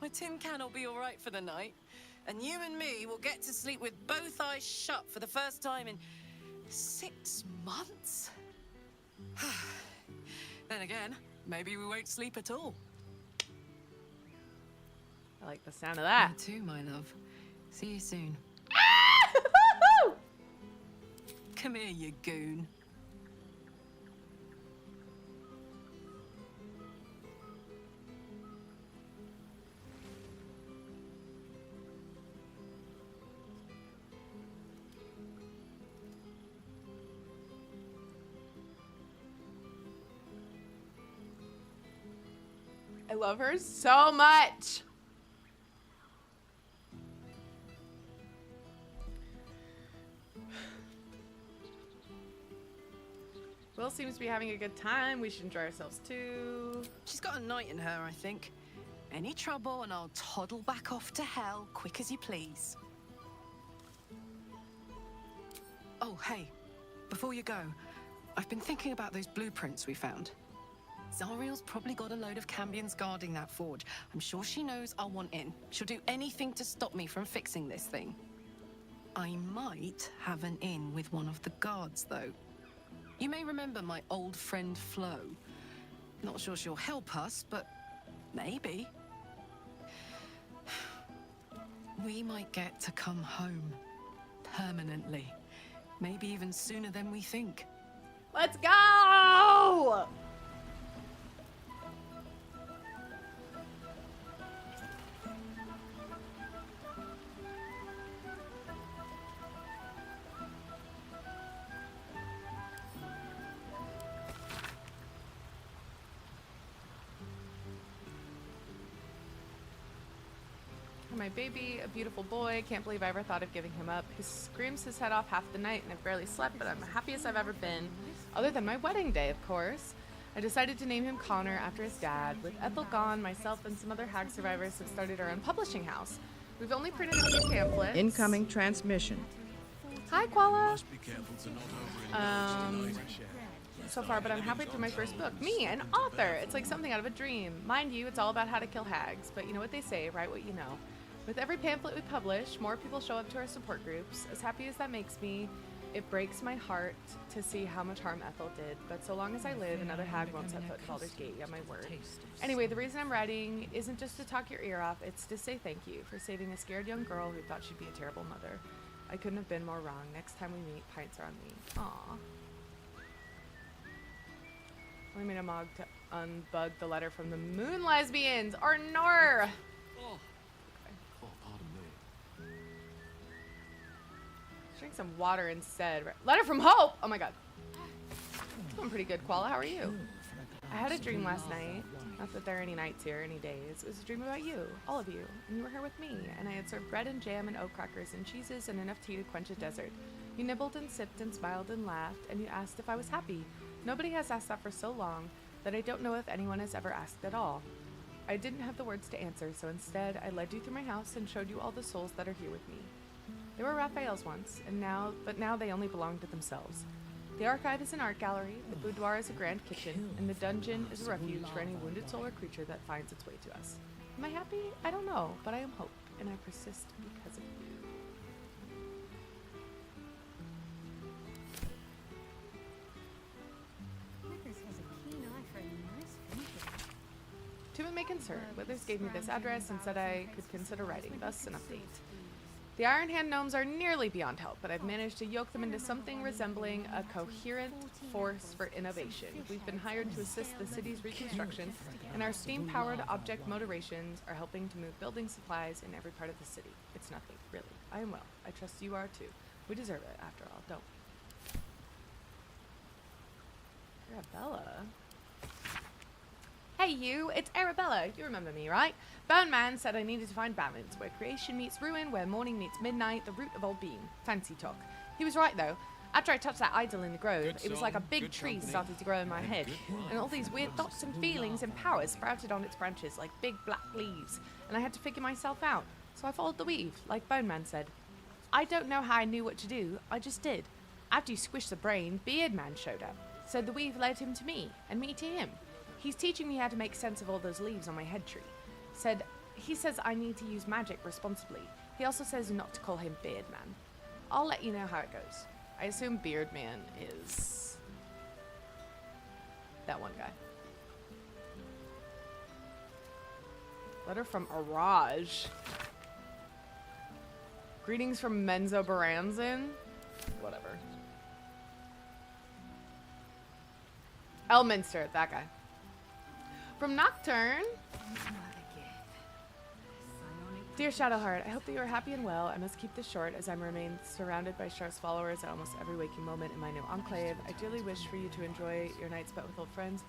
My tin can will be alright for the night. And you and me will get to sleep with both eyes shut for the first time in 6 months? Then again, maybe we won't sleep at all. I like the sound of that. Me too, my love. See you soon. Come here, you goon. I love her so much. Will seems to be having a good time. We should enjoy ourselves too. She's got a knight in her, I think. Any trouble and I'll toddle back off to hell, quick as you please. Oh, hey, before you go, I've been thinking about those blueprints we found. Zariel's probably got a load of Cambions guarding that forge. I'm sure she knows I'll want in. She'll do anything to stop me from fixing this thing. I might have an in with one of the guards, though. You may remember my old friend Flo. Not sure she'll help us, but maybe. We might get to come home. Permanently. Maybe even sooner than we think. Let's go! My baby, a beautiful boy. Can't believe I ever thought of giving him up. He screams his head off half the night and I've barely slept, but I'm the happiest I've ever been. Other than my wedding day, of course. I decided to name him Connor after his dad. With Ethel gone, myself and some other hag survivors have started our own publishing house. We've only printed a few pamphlets. Incoming transmission. Hi, Koala. Must be careful to not overindulge tonight. So far, but I'm halfway through my first book. Me, an author. It's like something out of a dream. Mind you, it's all about how to kill hags, but you know what they say, write what you know. With every pamphlet we publish, more people show up to our support groups. As happy as that makes me, it breaks my heart to see how much harm Ethel did. But so long as I live, another hag won't set foot in Baldur's Gate. Yeah, my word. Anyway, the reason I'm writing isn't just to talk your ear off. It's to say thank you for saving a scared young girl who thought she'd be a terrible mother. I couldn't have been more wrong. Next time we meet, pints are on me. Aww. I made a mog to unbug the letter from the moon lesbians. Or Nor. Drink some water instead. Letter from Hope! Oh my god. I'm pretty good, Koala. How are you? I had a dream last night. Not that there are any nights here, any days. It was a dream about you. All of you. And you were here with me. And I had served bread and jam and oat crackers and cheeses and enough tea to quench a desert. You nibbled and sipped and smiled and laughed. And you asked if I was happy. Nobody has asked that for so long that I don't know if anyone has ever asked at all. I didn't have the words to answer, so instead I led you through my house and showed you all the souls that are here with me. They were Raphael's once, but now they only belong to themselves. The archive is an art gallery, the boudoir is a grand kitchen, and the dungeon is a refuge for any wounded soul or creature that finds its way to us. Am I happy? I don't know, but I am Hope, and I persist because of you. To whom it may concern, Withers gave me this address and said I could consider writing, thus an update. The Iron Hand gnomes are nearly beyond help, but I've managed to yoke them into something resembling a coherent force for innovation. We've been hired to assist the city's reconstruction, and our steam-powered object motorations are helping to move building supplies in every part of the city. It's nothing, really. I am well. I trust you are too. We deserve it, after all, don't we? Arabella? Hey you, it's Arabella. You remember me, right? Bone Man said I needed to find balance, where creation meets ruin, where morning meets midnight, the root of all being. Fancy talk. He was right though. After I touched that idol in the grove, it was like a big tree started to grow in my head, and all these weird thoughts and feelings and powers sprouted on its branches like big black leaves, and I had to figure myself out. So I followed the weave, like Bone Man said. I don't know how I knew what to do, I just did. After you squished the brain, Beard Man showed up. So the weave led him to me, and me to him. He's teaching me how to make sense of all those leaves on my head tree. He says I need to use magic responsibly. He also says not to call him Beard Man. I'll let you know how it goes. I assume Beard Man is that one guy. Letter from Araj. Greetings from Menzo Baranzin. Whatever. Elminster, that guy. From Nocturne. Dear Shadowheart, I hope that you are happy and well. I must keep this short as I remain surrounded by Shar's followers at almost every waking moment in my new enclave. I dearly wish for you to enjoy your night spent with old friends.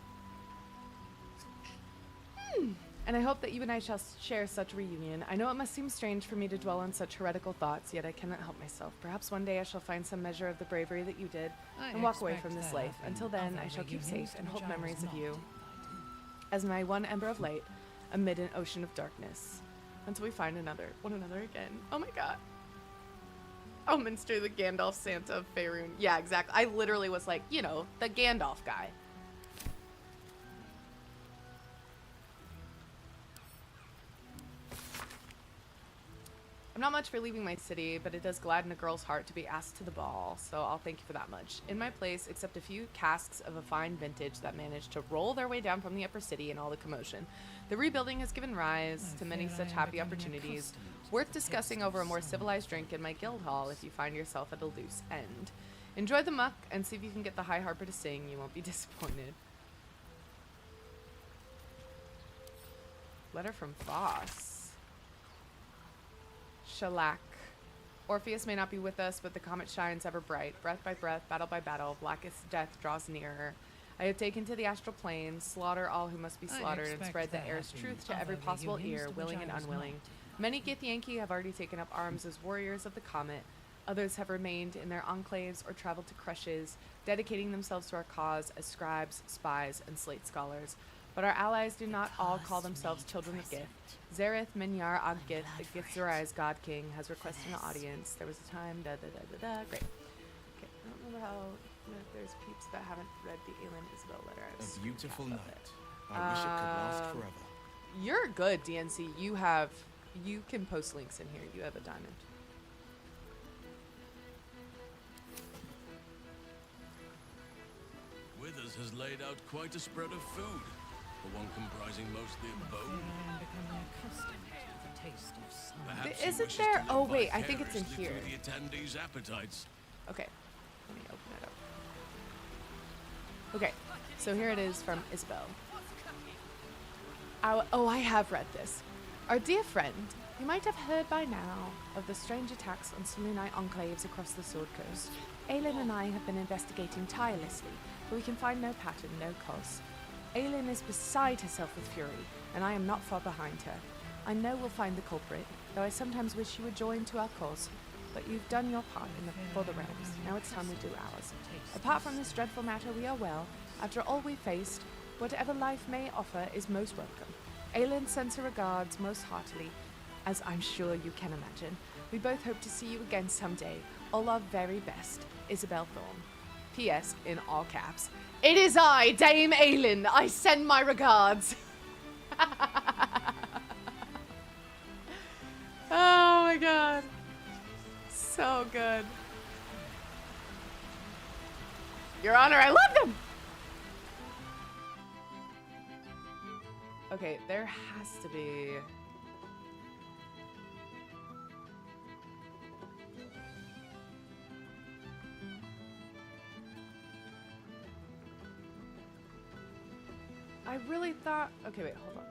And I hope that you and I shall share such a reunion. I know it must seem strange for me to dwell on such heretical thoughts, yet I cannot help myself. Perhaps one day I shall find some measure of the bravery that you did and walk away from this life. Until then, I shall keep safe and hold memories of you as my one ember of light amid an ocean of darkness. Until we find one another again. Oh my god. Elminster, the Gandalf Santa of Faerun. Yeah, exactly. I literally was like, you know, the Gandalf guy. not much for leaving my city, but it does gladden a girl's heart to be asked to the ball, so I'll thank you for that much. In my place, except a few casks of a fine vintage that managed to roll their way down from the upper city in all the commotion, the rebuilding has given rise to many such happy opportunities, worth discussing over a more civilized drink in my guild hall if you find yourself at a loose end. Enjoy the muck and see if you can get the High Harper to sing. You won't be disappointed. Letter from Voss. Shellac. Orpheus may not be with us, but the comet shines ever bright. Breath by breath, battle by battle, blackest death draws nearer. I have taken to the astral plane, slaughter all who must be slaughtered, and spread the air's truth to every possible ear, willing and unwilling. Many Githyanki have already taken up arms as warriors of the comet. Others have remained in their enclaves or traveled to crushes, dedicating themselves to our cause as scribes, spies, and slate scholars. But our allies do not all call themselves children of Gith. Zareth Minyar Agith, the Githzerai's God King, has requested an audience. There was a time, Great. Okay, I don't remember how there's peeps that haven't read the Aelin Isabel letter. A beautiful night. I wish it could last forever. You're good, DNC. You can post links in here. You have a diamond. Withers has laid out quite a spread of food. The one comprising mostly of bone. I'm becoming accustomed to the taste of sun. Perhaps he Isn't wishes there? to live Oh wait, I think it's in vicariously here. through the attendees' appetites. Okay, let me open it up. Okay, so here it is from Isabel. I have read this. Our dear friend, you might have heard by now of the strange attacks on Selûnite enclaves across the Sword Coast. Aelin and I have been investigating tirelessly, but we can find no pattern, no cause. Aelin is beside herself with fury, and I am not far behind her. I know we'll find the culprit, though I sometimes wish you would join to our cause. But you've done your part for the realms. Now it's time we do ours. Apart from this dreadful matter, we are well. After all we faced, whatever life may offer is most welcome. Aelin sends her regards most heartily, as I'm sure you can imagine. We both hope to see you again someday. All our very best, Isabel Thorne. P.S. in all caps. It is I, Dame Aelin. I send my regards. Oh my god. So good. Your Honor, I love them! Okay, there has to be... I really thought... Okay, wait, hold on.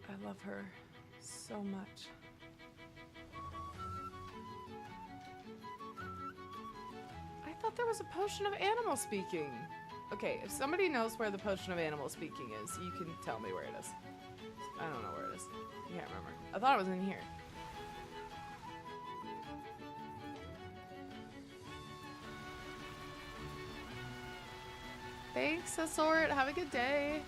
I love her so much. I thought there was a potion of animal speaking. Okay, if somebody knows where the potion of animal speaking is, you can tell me where it is. I don't know where it is. I can't remember. I thought it was in here. Thanks, Assort. Have a good day.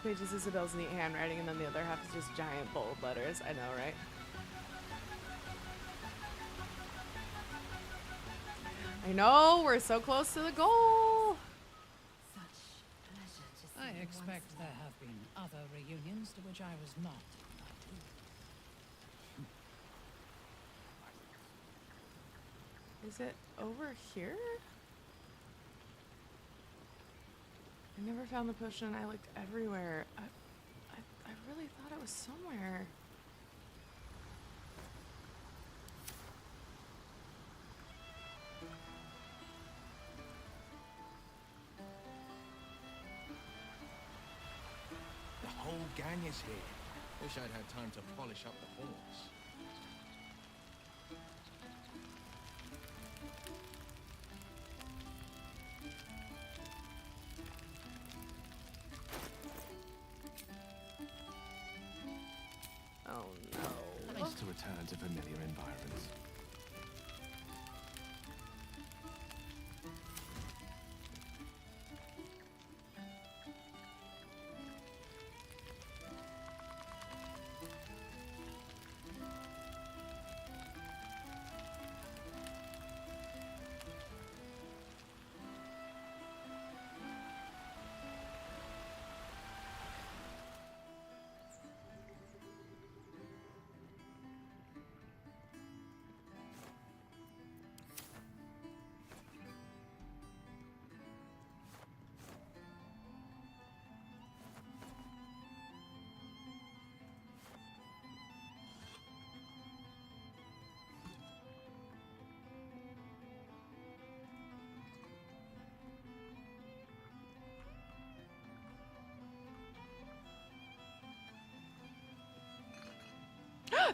Page is Isabel's neat handwriting, and then the other half is just giant bold letters. I know, right? I know, we're so close to the goal. I expect there have been other reunions to which I was not invited. Is it over here? I never found the potion. I looked everywhere. I really thought it was somewhere. The whole gang is here. Wish I'd had time to polish up the horns. Oh no. Nice to return to familiar environments.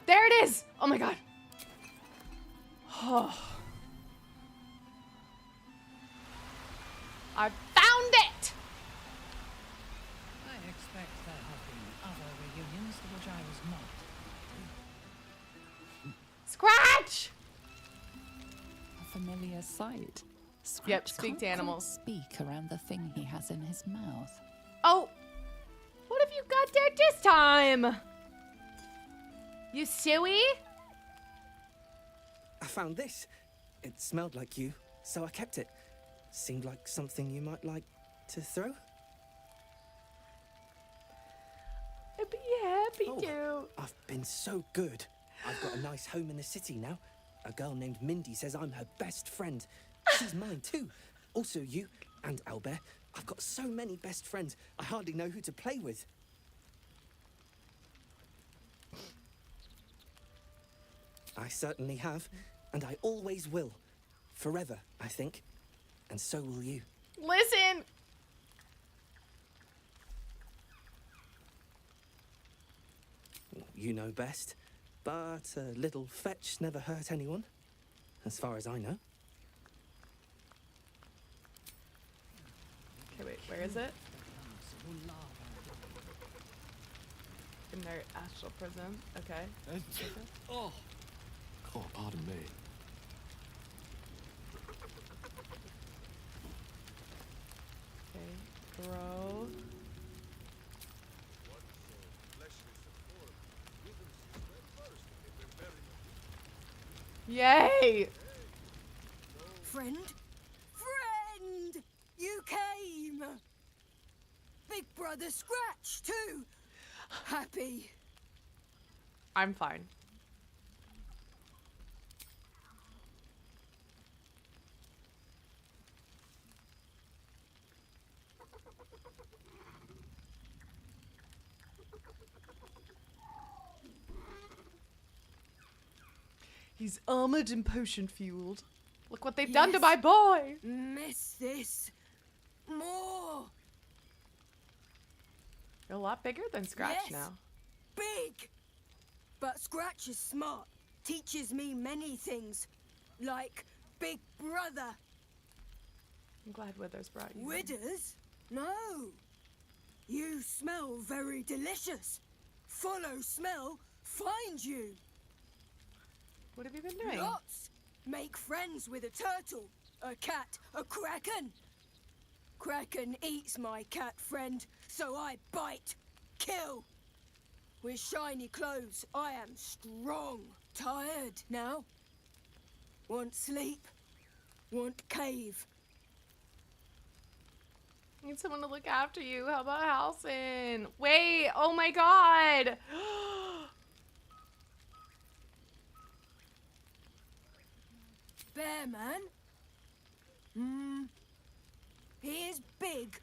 There it is! Oh my god. Oh. I found it! I expect there have been other reunions to which I was not. Scratch! A familiar sight. Scratch Yep, speak can't to quite animals. Speak around the thing he has in his mouth. Oh! What have you got there this time? You suey? I found this. It smelled like you, so I kept it. Seemed like something you might like to throw. I'd be happy to. I've been so good. I've got a nice home in the city now. A girl named Mindy says I'm her best friend. She's mine too. Also you and Albert. I've got so many best friends, I hardly know who to play with. I certainly have, and I always will. Forever, I think. And so will you. Listen! You know best, but a little fetch never hurt anyone, as far as I know. Okay, wait, where is it? In their astral prison. Okay. Oh, pardon me. Okay, throw. Yay! Friend? Friend! You came! Big Brother Scratch, too! Happy. I'm fine. He's armored and potion fueled. Look what they've done to my boy! Miss this. More. You're a lot bigger than Scratch Yes. now. Big. But Scratch is smart. Teaches me many things. Like Big Brother. I'm glad Withers brought you. Withers? No. You smell very delicious. Follow smell, find you. What have you been doing? Lots. Make friends with a turtle, a cat, a kraken. Kraken eats my cat friend, so I bite, kill. With shiny clothes, I am strong. Tired now. Want sleep. Want cave. Need someone to look after you. How about Halson? Wait, oh my god! Bear man? He is big,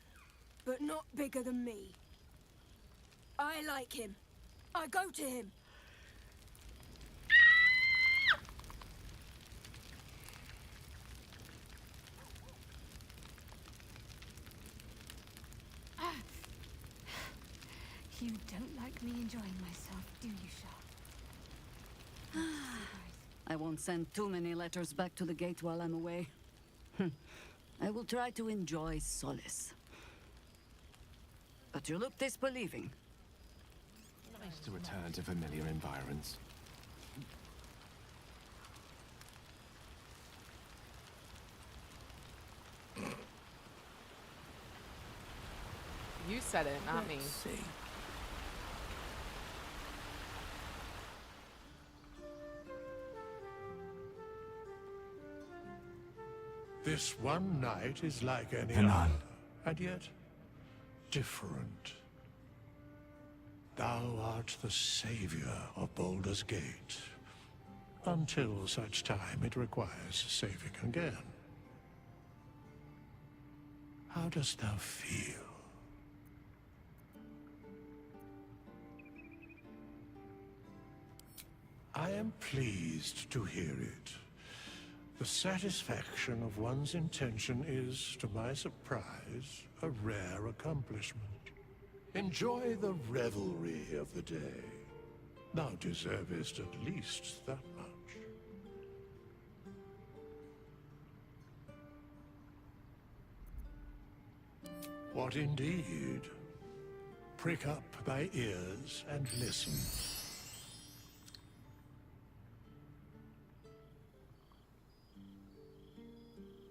but not bigger than me. I like him. I go to him. You don't like me enjoying myself, do you, Sharp? I won't send too many letters back to the gate while I'm away. I will try to enjoy solace. But you look disbelieving. Nice to return to familiar environs. You said it, not me. Let's see. This one night is like any Hanan. other, and yet different. Thou art the savior of Baldur's Gate, until such time it requires saving again. How dost thou feel? I am pleased to hear it. The satisfaction of one's intention is, to my surprise, a rare accomplishment. Enjoy the revelry of the day. Thou deservest at least that much. What indeed? Prick up thy ears and listen.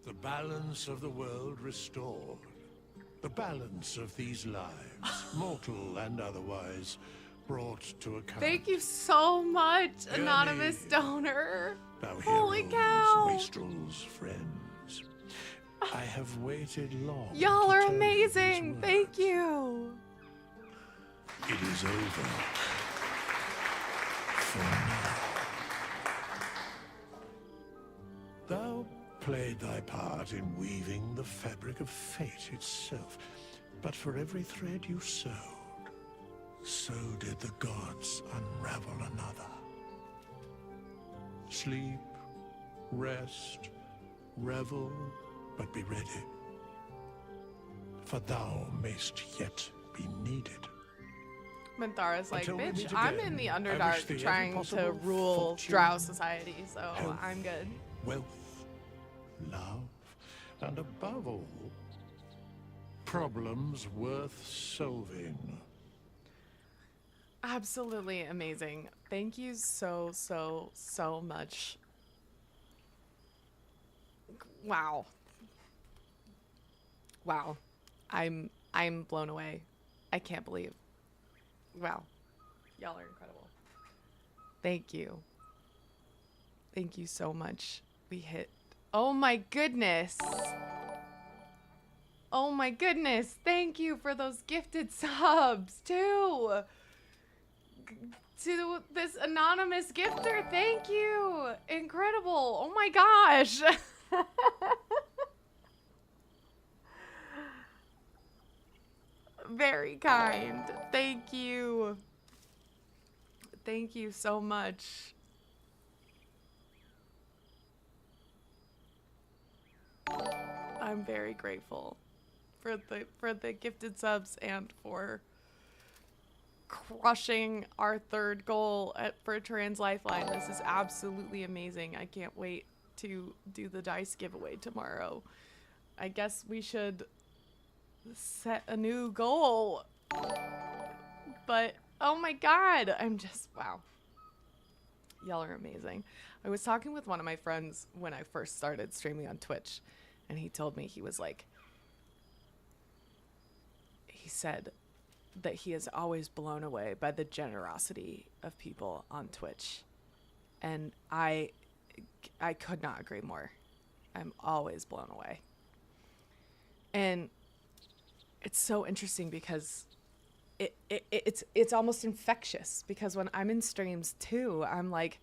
The balance of the world restored. The balance of these lives, mortal and otherwise, brought to account. Thank you so much, anonymous donor. Thou Holy heroes, cow. wastrels, friends. I have waited long. Y'all to are tell you these amazing. words. Thank you. It is over. For now. Thou played thy part in weaving the fabric of fate itself, but for every thread you sewed, so did the gods unravel another. Sleep, rest, revel, but be ready. For thou mayst yet be needed. Minthara's like, Until we bitch, meet I'm again, in the I wish Underdark thee every trying to possible rule fortune, Drow society, so health, I'm good. Wealth, love, and above all, problems worth solving. Absolutely amazing. Thank you so, so, so much. Wow. Wow. I'm blown away. I can't believe. Wow. Y'all are incredible. Thank you. Thank you so much. We hit. Oh my goodness. Oh my goodness. Thank you for those gifted subs too. To this anonymous gifter. Thank you. Incredible. Oh my gosh. Very kind. Thank you. Thank you so much. I'm very grateful for the gifted subs and for crushing our third goal for Trans Lifeline. This is absolutely amazing. I can't wait to do the dice giveaway tomorrow. I guess we should set a new goal. But oh my god, I'm just wow. Y'all are amazing. I was talking with one of my friends when I first started streaming on Twitch, and he told me he said that he is always blown away by the generosity of people on Twitch. And I could not agree more. I'm always blown away. And it's so interesting because it's almost infectious, because when I'm in streams too, I'm like,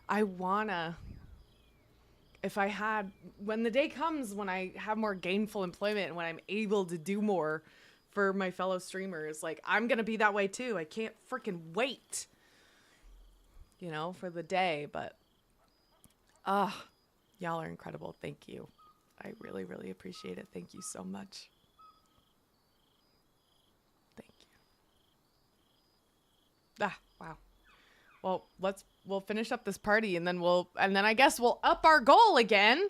I wanna, when the day comes when I have more gainful employment and when I'm able to do more for my fellow streamers, like, I'm gonna be that way too. I can't freaking wait, you know, for the day. But y'all are incredible. Thank you. I really, really appreciate it. Thank you so much. Wow. Well, we'll finish up this party and then I guess we'll up our goal again.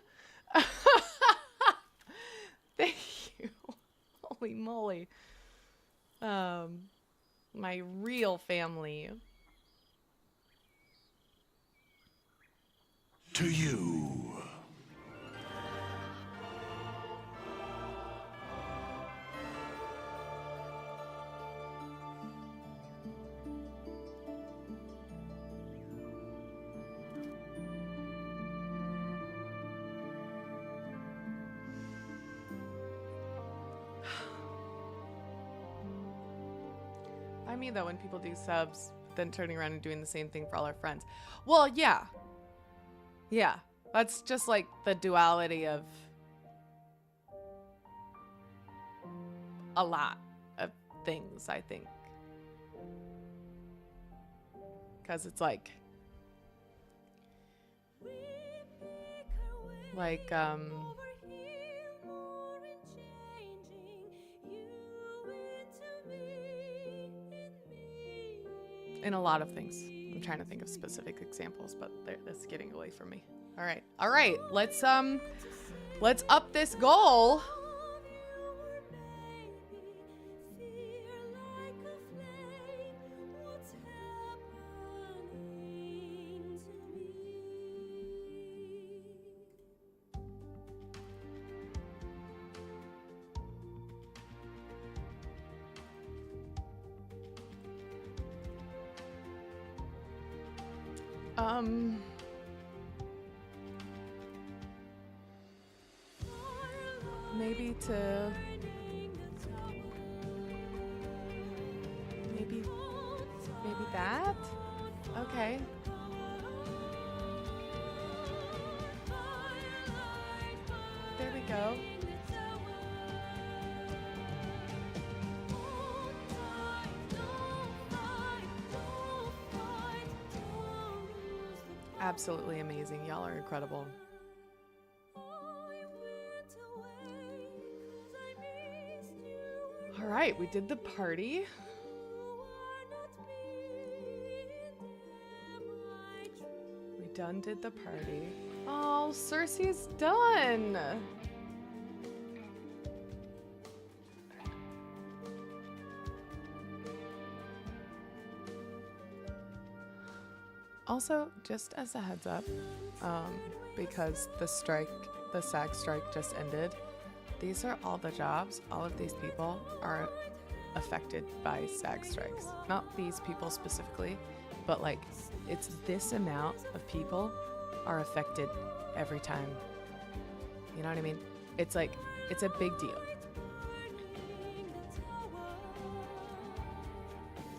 Thank you. Holy moly. My real family. To you. I mean, though, when people do subs, then turning around and doing the same thing for all our friends. Well, yeah. Yeah. That's just like the duality of a lot of things, I think. Because it's like, in a lot of things. trying to think of specific examples, but that's getting away from me. All right. Let's up this goal. Maybe that? Okay. There we go. Absolutely amazing. Y'all are incredible. All right, we did the party. We did the party. Oh, Cersei's done. Also, just as a heads up, because the SAG strike just ended, these are all the jobs. All of these people are affected by SAG strikes. Not these people specifically, but like it's this amount of people are affected every time. You know what I mean? It's like, it's a big deal.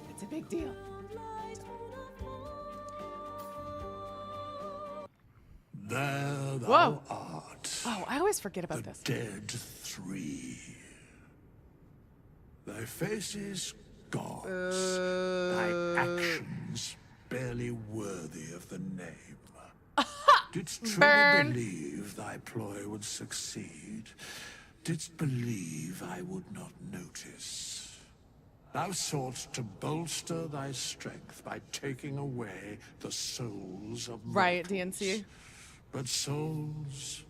It's a big deal. There thou Whoa. art. Oh, I always forget about this. Dead three. Thy faces gods, thy actions barely worthy of the name. Didst truly Burn. believe thy ploy would succeed? Didst believe I would not notice? Thou soughtst to bolster thy strength by taking away the souls of mortals. Right, DNC. But souls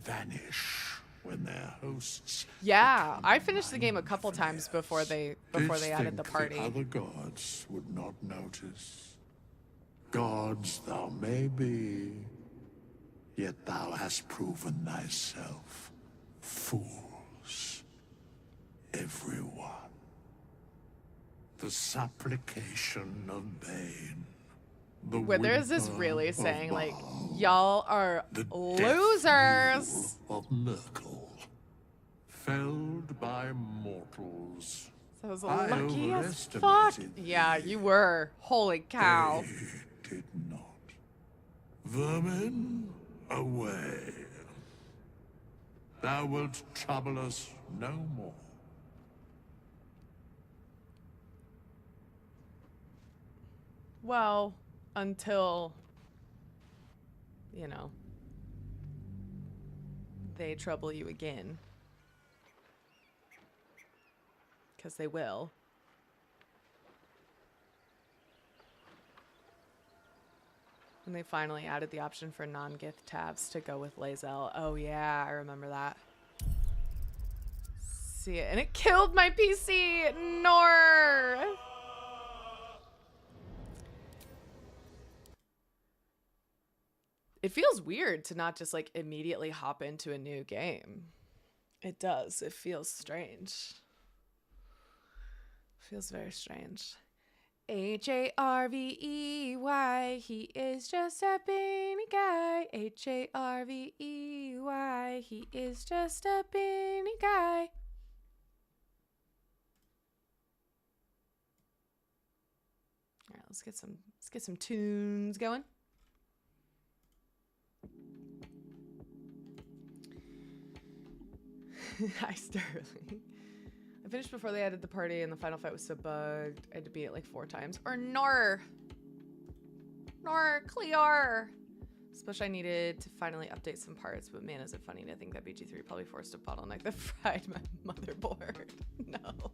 vanish when their hosts. Yeah, I finished the game a couple times before they Didst added the think party. other gods would not notice. Gods thou may be, yet thou hast proven thyself fools, everyone. The supplication of Bane. The Withers is whimper really of saying like, Baal, y'all are the death losers. knell of Merkel, felled by mortals. So I was I lucky as fuck. overestimated Yeah, you were. Holy cow. They did not. Vermin, away. Thou wilt trouble us no more. Well, until, you know, they trouble you again. Because they will. And they finally added the option for non-gift tabs to go with Lae'zel. Oh yeah, I remember that. See it. And it killed my PC! Nor! It feels weird to not just like immediately hop into a new game. It does. It feels strange. Feels very strange. Harvey, he is just a beanie guy. Harvey, he is just a beanie guy. All right, let's get some tunes going. Hi, Sterling. I finished before they added the party and the final fight was so bugged. I had to beat it like 4 times. Or Nor, Clear. Especially I needed to finally update some parts, but man, is it funny to think that BG3 probably forced a bottleneck that fried my motherboard. No.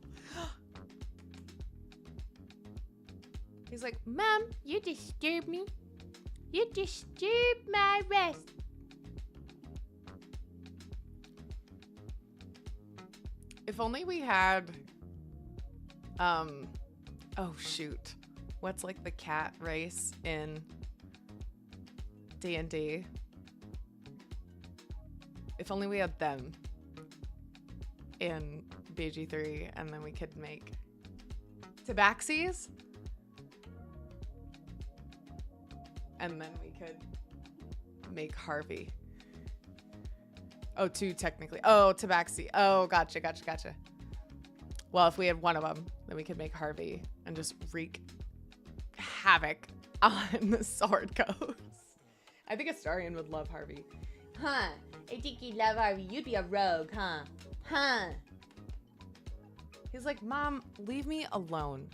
He's like, Mom, you disturb me. You disturb my rest. If only we had, oh shoot. What's like the cat race in D&D? If only we had them in BG3, and then we could make tabaxis. And then we could make Harvey. Oh, two technically. Oh, tabaxi. Oh, gotcha. Well, if we had one of them, then we could make Harvey and just wreak havoc on the Sword Coast. I think Astarion would love Harvey. Huh. I think you'd love Harvey. You'd be a rogue, huh? Huh. He's like, Mom, leave me alone.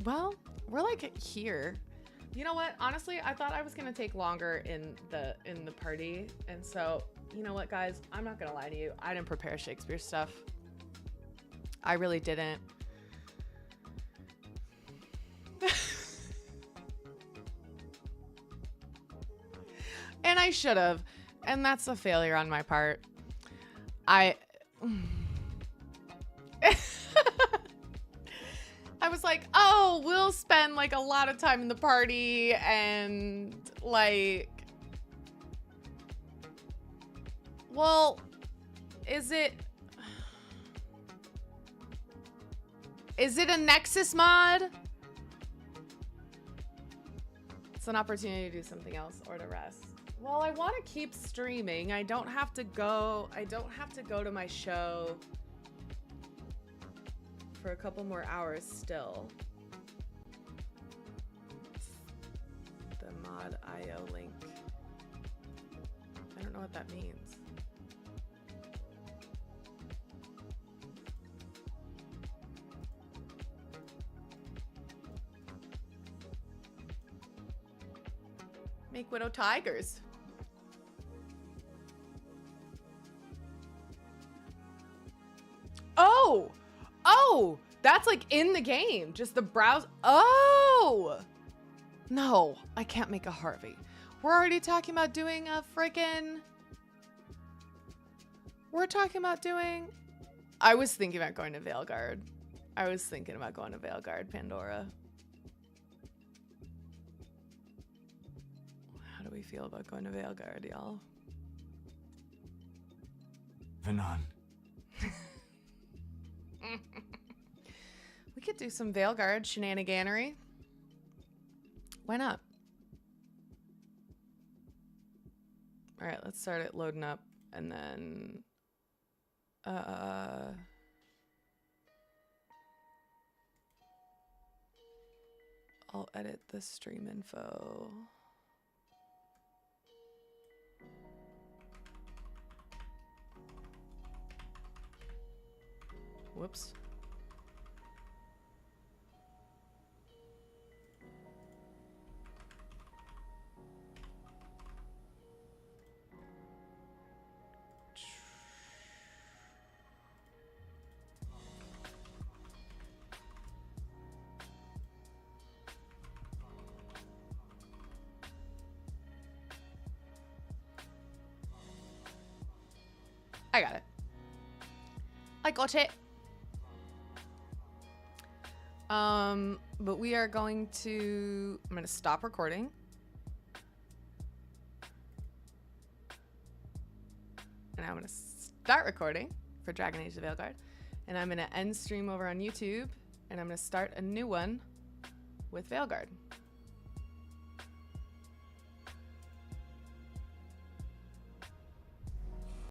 Well, we're like here. You know what? Honestly, I thought I was gonna take longer in the party, and so you know what, guys? I'm not gonna lie to you. I didn't prepare Shakespeare stuff. I really didn't. And I should have, and that's a failure on my part. I was like, oh, we'll spend like a lot of time in the party and like, well, is it a Nexus mod? It's an opportunity to do something else or to rest. Well, I want to keep streaming. I don't have to go to my show for a couple more hours still. The mod IO link. I don't know what that means. Make Widow Tigers. Oh, that's like in the game. Just the browse. Oh, no, I can't make a Harvey. We're already talking about doing a freaking. I was thinking about going to Veilguard. Pandora. How do we feel about going to Veilguard, y'all? Venan. We could do some Veilguard shenaniganery. Why not? All right, let's start it loading up, and then I'll edit the stream info. Whoops. I got it. I got it. But we are going to, I'm going to stop recording. And I'm going to start recording for Dragon Age: The Veilguard. And I'm going to end stream over on YouTube. And I'm going to start a new one with Veilguard.